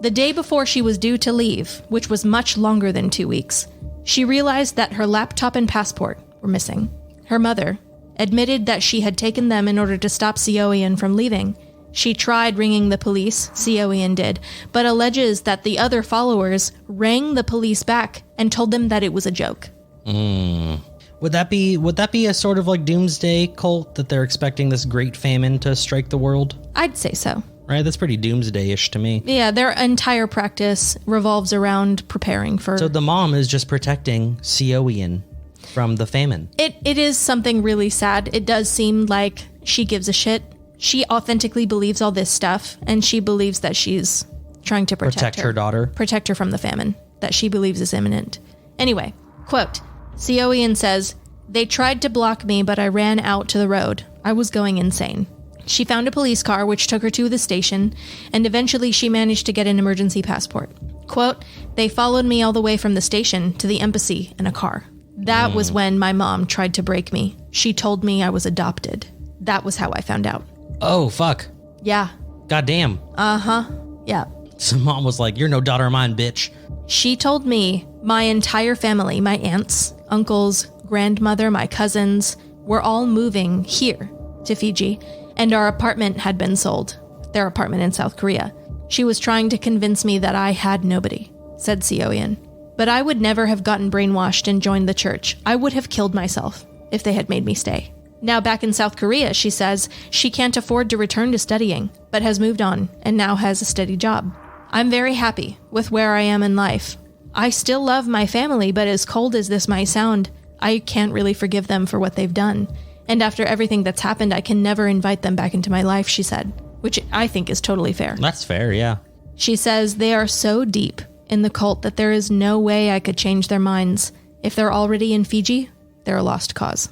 [SPEAKER 1] The day before she was due to leave, which was much longer than 2 weeks, she realized that her laptop and passport were missing. Her mother admitted that she had taken them in order to stop Seoian from leaving. She tried ringing the police, Seoian did, but alleges that the other followers rang the police back and told them that it was a joke.
[SPEAKER 2] Would that be a sort of like doomsday cult that they're expecting this great famine to strike the world?
[SPEAKER 1] I'd say so.
[SPEAKER 2] Right? That's pretty doomsday-ish to me.
[SPEAKER 1] Yeah, their entire practice revolves around preparing for...
[SPEAKER 2] So the mom is just protecting Seoian from the famine.
[SPEAKER 1] It is something really sad. It does seem like she gives a shit. She authentically believes all this stuff, and she believes that she's trying to protect
[SPEAKER 2] her daughter.
[SPEAKER 1] Protect her from the famine that she believes is imminent. Anyway, quote, Seoian says, "They tried to block me, but I ran out to the road. I was going insane." She found a police car which took her to the station, and eventually she managed to get an emergency passport. Quote, "They followed me all the way from the station to the embassy in a car. That was when my mom tried to break me. She told me I was adopted. That was how I found out."
[SPEAKER 2] Oh, fuck.
[SPEAKER 1] Yeah.
[SPEAKER 2] Goddamn.
[SPEAKER 1] Yeah.
[SPEAKER 2] So mom was like, "You're no daughter of mine, bitch."
[SPEAKER 1] She told me my entire family, my aunts, uncles, grandmother, my cousins, were all moving here to Fiji, and our apartment had been sold. Their apartment in South Korea. She was trying to convince me that I had nobody, said Seoian. But I would never have gotten brainwashed and joined the church. I would have killed myself if they had made me stay. Now back in South Korea, she says she can't afford to return to studying, but has moved on and now has a steady job. "I'm very happy with where I am in life. I still love my family, but as cold as this might sound, I can't really forgive them for what they've done. And after everything that's happened, I can never invite them back into my life," she said, which I think is totally fair.
[SPEAKER 2] That's fair, yeah.
[SPEAKER 1] She says they are so deep in the cult that there is no way I could change their minds. If they're already in Fiji, they're a lost cause.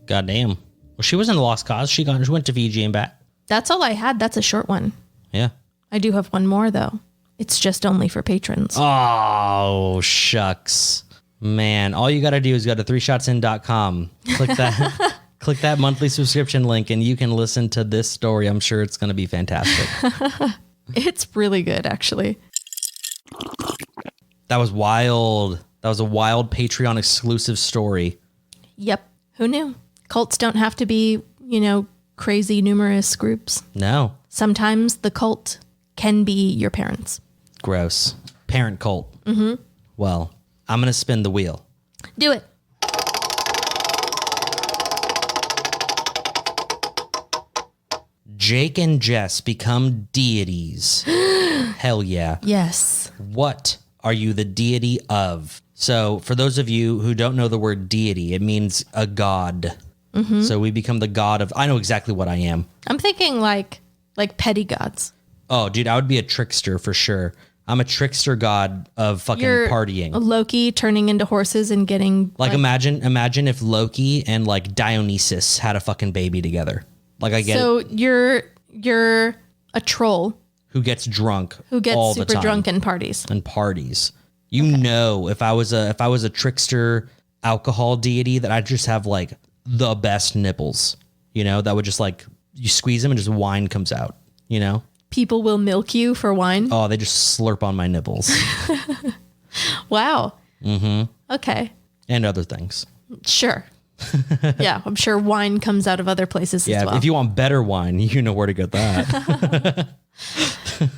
[SPEAKER 2] Goddamn. Well, she wasn't a lost cause. She went to Fiji and back.
[SPEAKER 1] That's all I had. That's a short one.
[SPEAKER 2] Yeah.
[SPEAKER 1] I do have one more, though. It's just only for patrons.
[SPEAKER 2] Oh, shucks. Man, all you got to do is go to 3shotsin.com. Click that. Click that monthly subscription link and you can listen to this story. I'm sure it's going to be fantastic.
[SPEAKER 1] It's really good, actually.
[SPEAKER 2] That was wild. That was a wild Patreon exclusive story.
[SPEAKER 1] Yep. Who knew? Cults don't have to be, crazy numerous groups.
[SPEAKER 2] No.
[SPEAKER 1] Sometimes the cult can be your parents.
[SPEAKER 2] Gross. Parent cult. Mm-hmm. Well, I'm going to spin the wheel.
[SPEAKER 1] Do it.
[SPEAKER 2] Jake and Jess become deities. Hell yeah.
[SPEAKER 1] Yes.
[SPEAKER 2] What are you the deity of? So for those of you who don't know the word deity, it means a god. Mm-hmm. So we become the god of, I know exactly what I am.
[SPEAKER 1] I'm thinking like petty gods.
[SPEAKER 2] Oh, dude, I would be a trickster for sure. I'm a trickster god of fucking partying.
[SPEAKER 1] Loki turning into horses and getting
[SPEAKER 2] imagine if Loki and like Dionysus had a fucking baby together. Like I get
[SPEAKER 1] so
[SPEAKER 2] it.
[SPEAKER 1] you're a troll
[SPEAKER 2] Who gets drunk
[SPEAKER 1] who gets
[SPEAKER 2] all
[SPEAKER 1] super
[SPEAKER 2] the time.
[SPEAKER 1] drunk and parties.
[SPEAKER 2] And parties. If I was a trickster alcohol deity, that I'd just have like the best nipples. That would just like you squeeze them and just wine comes out.
[SPEAKER 1] People will milk you for wine.
[SPEAKER 2] Oh, they just slurp on my nipples.
[SPEAKER 1] Wow. Mm-hmm. Okay.
[SPEAKER 2] And other things.
[SPEAKER 1] Sure. Yeah, I'm sure wine comes out of other places as well.
[SPEAKER 2] If you want better wine, you know where to get that.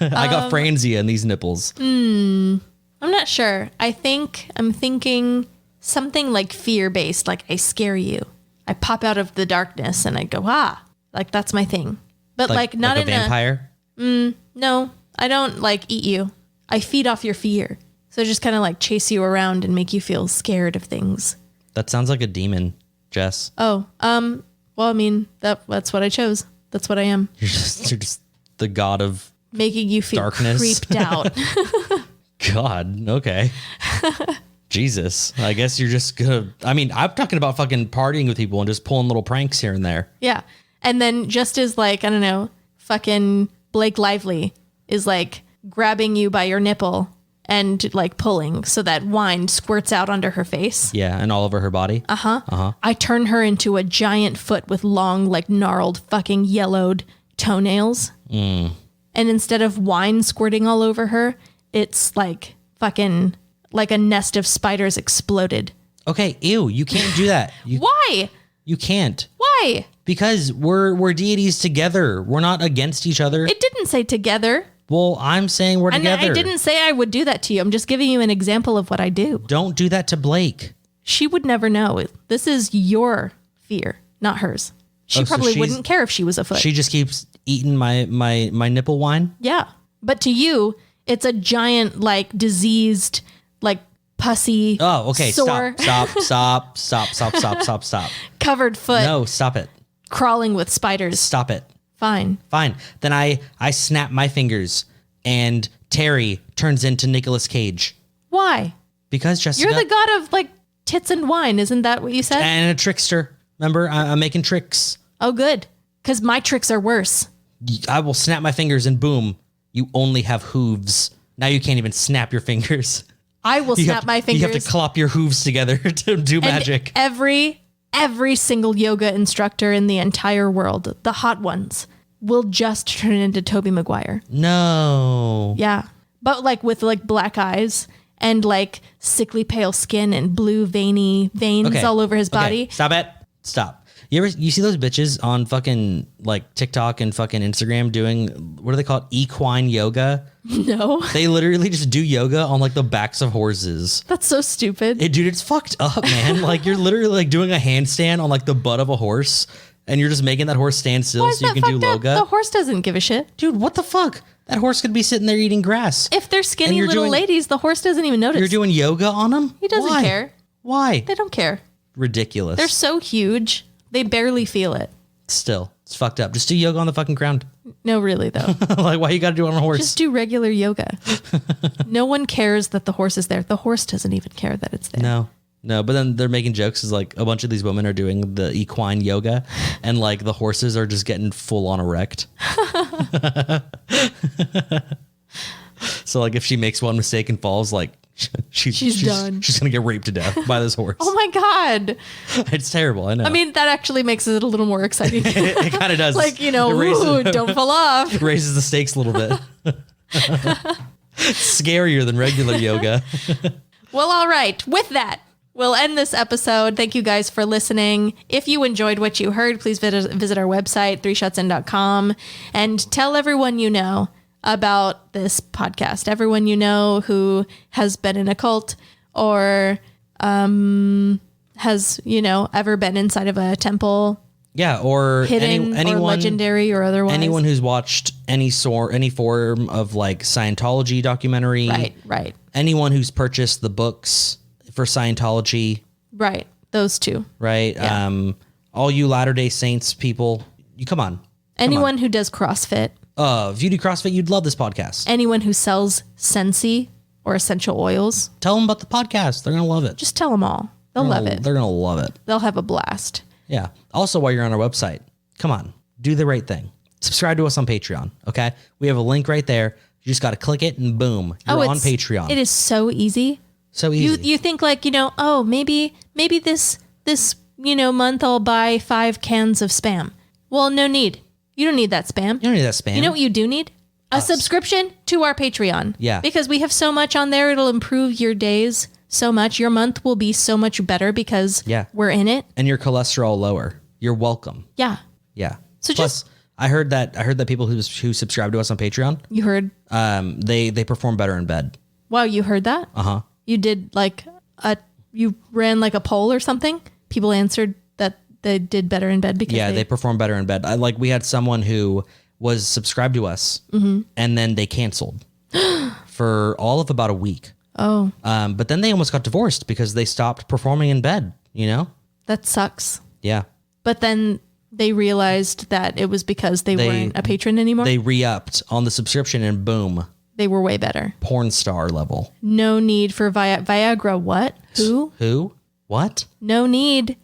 [SPEAKER 2] I got Franzia in these nipples.
[SPEAKER 1] I'm not sure. I'm thinking something like fear-based, like I scare you. I pop out of the darkness and I go, like that's my thing. But like not
[SPEAKER 2] like a vampire?
[SPEAKER 1] No, I don't like eat you. I feed off your fear. So just kind of like chase you around and make you feel scared of things.
[SPEAKER 2] That sounds like a demon, Jess.
[SPEAKER 1] Oh, well, I mean, that's what I chose. That's what I am.
[SPEAKER 2] You're just the god of
[SPEAKER 1] making you feel
[SPEAKER 2] darkness.
[SPEAKER 1] Creeped out.
[SPEAKER 2] God, okay. Jesus, I guess you're just gonna, I'm talking about fucking partying with people and just pulling little pranks here and there.
[SPEAKER 1] Yeah. And then just as like, I don't know, fucking Blake Lively is like grabbing you by your nipple and like pulling so that wine squirts out onto her face.
[SPEAKER 2] Yeah, and all over her body.
[SPEAKER 1] I turn her into a giant foot with long, like gnarled, fucking yellowed toenails. And instead of wine squirting all over her, it's like fucking like a nest of spiders exploded.
[SPEAKER 2] Okay, ew, you can't do that.
[SPEAKER 1] Why?
[SPEAKER 2] You can't.
[SPEAKER 1] Why?
[SPEAKER 2] Because we're deities together. We're not against each other.
[SPEAKER 1] It didn't say together.
[SPEAKER 2] Well, I'm saying we're together.
[SPEAKER 1] I didn't say I would do that to you. I'm just giving you an example of what I do.
[SPEAKER 2] Don't do that to Blake.
[SPEAKER 1] She would never know. This is your fear, not hers. She probably wouldn't care if she was a foot.
[SPEAKER 2] She just keeps eating my nipple wine?
[SPEAKER 1] Yeah. But to you, it's a giant, like, diseased, like, pussy.
[SPEAKER 2] Oh, okay.
[SPEAKER 1] Sore,
[SPEAKER 2] Stop.
[SPEAKER 1] covered foot.
[SPEAKER 2] No, stop it.
[SPEAKER 1] Crawling with spiders.
[SPEAKER 2] Stop it.
[SPEAKER 1] Fine.
[SPEAKER 2] Then I snap my fingers and Terry turns into Nicolas Cage.
[SPEAKER 1] Why?
[SPEAKER 2] Because Jessica.
[SPEAKER 1] You're the god of like tits and wine. Isn't that what you said?
[SPEAKER 2] And a trickster. Remember, I'm making tricks.
[SPEAKER 1] Oh, good. Because my tricks are worse.
[SPEAKER 2] I will snap my fingers and boom, you only have hooves. Now you can't even snap your fingers.
[SPEAKER 1] I will snap my fingers.
[SPEAKER 2] You have to clop your hooves together to do magic.
[SPEAKER 1] Every single yoga instructor in the entire world, the hot ones, will just turn into Tobey Maguire.
[SPEAKER 2] No.
[SPEAKER 1] Yeah. But like with like black eyes and like sickly pale skin and blue veiny veins all over his body.
[SPEAKER 2] Okay. Stop it. Stop. You see those bitches on fucking like TikTok and fucking Instagram doing, what do they call it? Equine yoga?
[SPEAKER 1] No.
[SPEAKER 2] They literally just do yoga on like the backs of horses.
[SPEAKER 1] That's so stupid.
[SPEAKER 2] Dude, it's fucked up, man. Like you're literally like doing a handstand on like the butt of a horse and you're just making that horse stand still so you can do yoga.
[SPEAKER 1] The horse doesn't give a shit.
[SPEAKER 2] Dude, what the fuck? That horse could be sitting there eating grass.
[SPEAKER 1] If they're skinny little ladies, the horse doesn't even notice.
[SPEAKER 2] You're doing yoga on them?
[SPEAKER 1] He doesn't care.
[SPEAKER 2] Why?
[SPEAKER 1] They don't care.
[SPEAKER 2] Ridiculous.
[SPEAKER 1] They're so huge. They barely feel it.
[SPEAKER 2] Still, it's fucked up. Just do yoga on the fucking ground.
[SPEAKER 1] No, really, though.
[SPEAKER 2] Like, why you got to do it on a horse?
[SPEAKER 1] Just do regular yoga. No one cares that the horse is there. The horse doesn't even care that it's there.
[SPEAKER 2] No, but then they're making jokes as like a bunch of these women are doing the equine yoga and like the horses are just getting full on erect. So like if she makes one mistake and falls, like
[SPEAKER 1] She's done.
[SPEAKER 2] She's gonna get raped to death by this horse.
[SPEAKER 1] Oh my God.
[SPEAKER 2] It's terrible. I know.
[SPEAKER 1] I mean, that actually makes it a little more exciting.
[SPEAKER 2] it kind of does.
[SPEAKER 1] Like,
[SPEAKER 2] It
[SPEAKER 1] ooh, don't fall off.
[SPEAKER 2] raises the stakes a little bit. Scarier than regular yoga.
[SPEAKER 1] Well, all right. With that, we'll end this episode. Thank you guys for listening. If you enjoyed what you heard, please visit our website, 3shotsin.com, and tell everyone you know about this podcast. Everyone you know who has been in a cult or has, ever been inside of a temple.
[SPEAKER 2] Yeah, or
[SPEAKER 1] hidden
[SPEAKER 2] anyone,
[SPEAKER 1] or legendary or otherwise.
[SPEAKER 2] Anyone who's watched any form of like Scientology documentary.
[SPEAKER 1] Right.
[SPEAKER 2] Anyone who's purchased the books for Scientology.
[SPEAKER 1] Right. Those two.
[SPEAKER 2] Right.
[SPEAKER 1] Yeah.
[SPEAKER 2] All you Latter-day Saints people, come on.
[SPEAKER 1] Anyone who does CrossFit.
[SPEAKER 2] If you do CrossFit, you'd love this podcast.
[SPEAKER 1] Anyone who sells Scentsy or essential oils.
[SPEAKER 2] Tell them about the podcast. They're going to love it.
[SPEAKER 1] Just tell them all. They'll love it.
[SPEAKER 2] They're going to love it.
[SPEAKER 1] They'll have a blast.
[SPEAKER 2] Yeah. Also, while you're on our website, come on, do the right thing. Subscribe to us on Patreon. Okay. We have a link right there. You just got to click it and boom, you're on Patreon.
[SPEAKER 1] It is so easy.
[SPEAKER 2] So easy.
[SPEAKER 1] You think like, maybe this month I'll buy 5 cans of Spam. Well, no need. You don't need that Spam.
[SPEAKER 2] You don't need that Spam.
[SPEAKER 1] You know what you do need? A subscription to our Patreon.
[SPEAKER 2] Yeah.
[SPEAKER 1] Because we have so much on there. It'll improve your days so much. Your month will be so much better because we're in it.
[SPEAKER 2] And your cholesterol lower. You're welcome.
[SPEAKER 1] Yeah.
[SPEAKER 2] Yeah.
[SPEAKER 1] So
[SPEAKER 2] Plus, I heard that people who subscribe to us on Patreon,
[SPEAKER 1] you heard?
[SPEAKER 2] They perform better in bed.
[SPEAKER 1] Wow, you heard that?
[SPEAKER 2] Uh-huh.
[SPEAKER 1] You did you ran like a poll or something? People answered that they did better in bed because
[SPEAKER 2] they perform better in bed. We had someone who was subscribed to us and then they canceled for all of about a week.
[SPEAKER 1] Oh.
[SPEAKER 2] But then they almost got divorced because they stopped performing in bed,
[SPEAKER 1] That sucks.
[SPEAKER 2] Yeah.
[SPEAKER 1] But then they realized that it was because they weren't a patron anymore.
[SPEAKER 2] They re-upped on the subscription and boom.
[SPEAKER 1] They were way better.
[SPEAKER 2] Porn star level.
[SPEAKER 1] No need for Viagra. What? Who?
[SPEAKER 2] Who? What?
[SPEAKER 1] No need.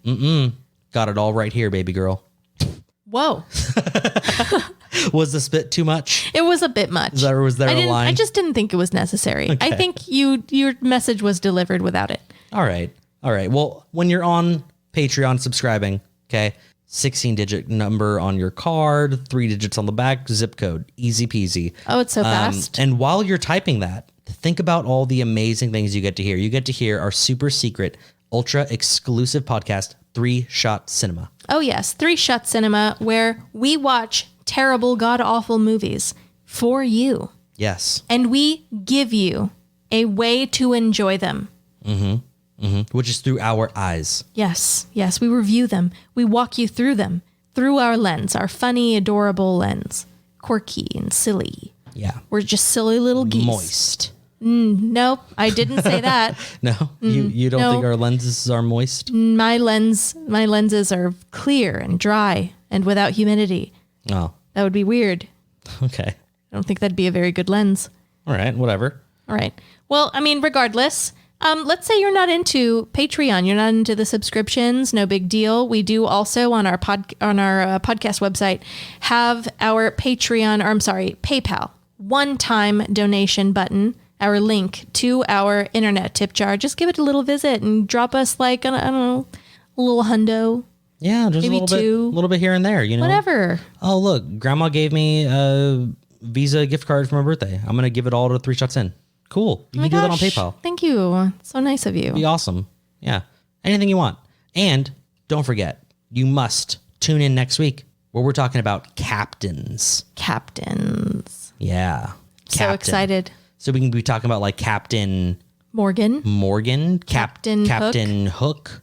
[SPEAKER 2] Got it all right here, baby girl.
[SPEAKER 1] Whoa.
[SPEAKER 2] Was the spit too much?
[SPEAKER 1] It was a bit much.
[SPEAKER 2] Was there a line?
[SPEAKER 1] I just didn't think it was necessary. Okay. I think your message was delivered without it.
[SPEAKER 2] All right. Well, when you're on Patreon subscribing, okay, 16-digit number on your card, 3 digits on the back, zip code, easy peasy.
[SPEAKER 1] Oh, it's so fast.
[SPEAKER 2] And while you're typing that, think about all the amazing things you get to hear. You get to hear our super secret, ultra exclusive podcast, 3 Shot Cinema.
[SPEAKER 1] Oh, yes. 3 Shot Cinema, where we watch terrible, god-awful movies for you.
[SPEAKER 2] Yes.
[SPEAKER 1] And we give you a way to enjoy them.
[SPEAKER 2] Which is through our eyes.
[SPEAKER 1] Yes. We review them. We walk you through them, through our lens, our funny, adorable lens. Quirky and silly.
[SPEAKER 2] Yeah.
[SPEAKER 1] We're just silly little geese.
[SPEAKER 2] Moist.
[SPEAKER 1] Nope, I didn't say that.
[SPEAKER 2] No? You don't think our lenses are moist?
[SPEAKER 1] My lenses are clear and dry and without humidity.
[SPEAKER 2] Oh.
[SPEAKER 1] That would be weird.
[SPEAKER 2] Okay.
[SPEAKER 1] I don't think that'd be a very good lens.
[SPEAKER 2] All right, whatever.
[SPEAKER 1] All right. Well, I mean, regardless, let's say you're not into Patreon, you're not into the subscriptions, no big deal. We do also on our podcast website have our PayPal one-time donation button, our link to our internet tip jar. Just give it a little visit and drop us like, I don't know, a little hundo.
[SPEAKER 2] Yeah, just
[SPEAKER 1] maybe
[SPEAKER 2] a little bit here and there,
[SPEAKER 1] Whatever.
[SPEAKER 2] Oh, look, Grandma gave me a Visa gift card for my birthday. I'm going to give it all to 3 Shots In. Cool. You can do that on PayPal.
[SPEAKER 1] Thank you. So nice of you.
[SPEAKER 2] Be awesome. Yeah. Anything you want. And don't forget, you must tune in next week where we're talking about captains.
[SPEAKER 1] Captains.
[SPEAKER 2] Yeah.
[SPEAKER 1] So excited.
[SPEAKER 2] So we can be talking about like Captain
[SPEAKER 1] Morgan,
[SPEAKER 2] Captain Hook.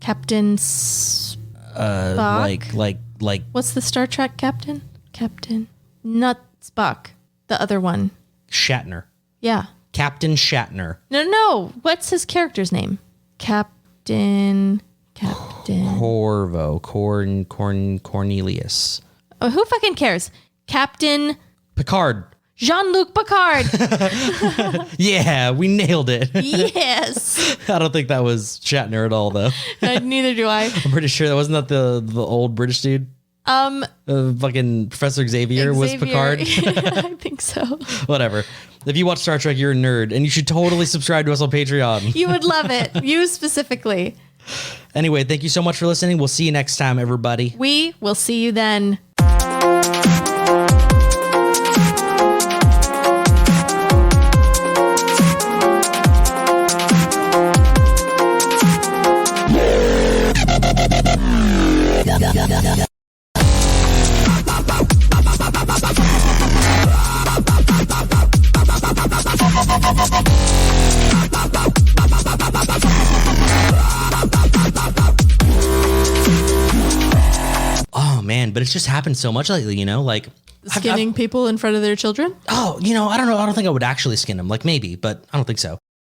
[SPEAKER 1] Captain Spock.
[SPEAKER 2] Like
[SPEAKER 1] what's the Star Trek captain? Captain, not Spock. The other one.
[SPEAKER 2] Shatner.
[SPEAKER 1] Yeah.
[SPEAKER 2] Captain Shatner.
[SPEAKER 1] No. What's his character's name? Captain.
[SPEAKER 2] Corvo. Cornelius.
[SPEAKER 1] Oh, who fucking cares? Captain
[SPEAKER 2] Picard.
[SPEAKER 1] Jean-Luc Picard.
[SPEAKER 2] Yeah, we nailed it.
[SPEAKER 1] Yes.
[SPEAKER 2] I don't think that was Shatner at all, though.
[SPEAKER 1] Neither do I.
[SPEAKER 2] I'm pretty sure that wasn't the old British dude. Fucking Professor Xavier was Picard.
[SPEAKER 1] I think so.
[SPEAKER 2] Whatever. If you watch Star Trek, you're a nerd, and you should totally subscribe to us on Patreon.
[SPEAKER 1] You would love it. You specifically.
[SPEAKER 2] Anyway, thank you so much for listening. We'll see you next time, everybody.
[SPEAKER 1] We will see you then.
[SPEAKER 2] Oh man, but it's just happened so much lately, you know, like
[SPEAKER 1] Skinning people in front of their children?
[SPEAKER 2] Oh, you know, I don't know. I don't think I would actually skin them. Like maybe, but I don't think so.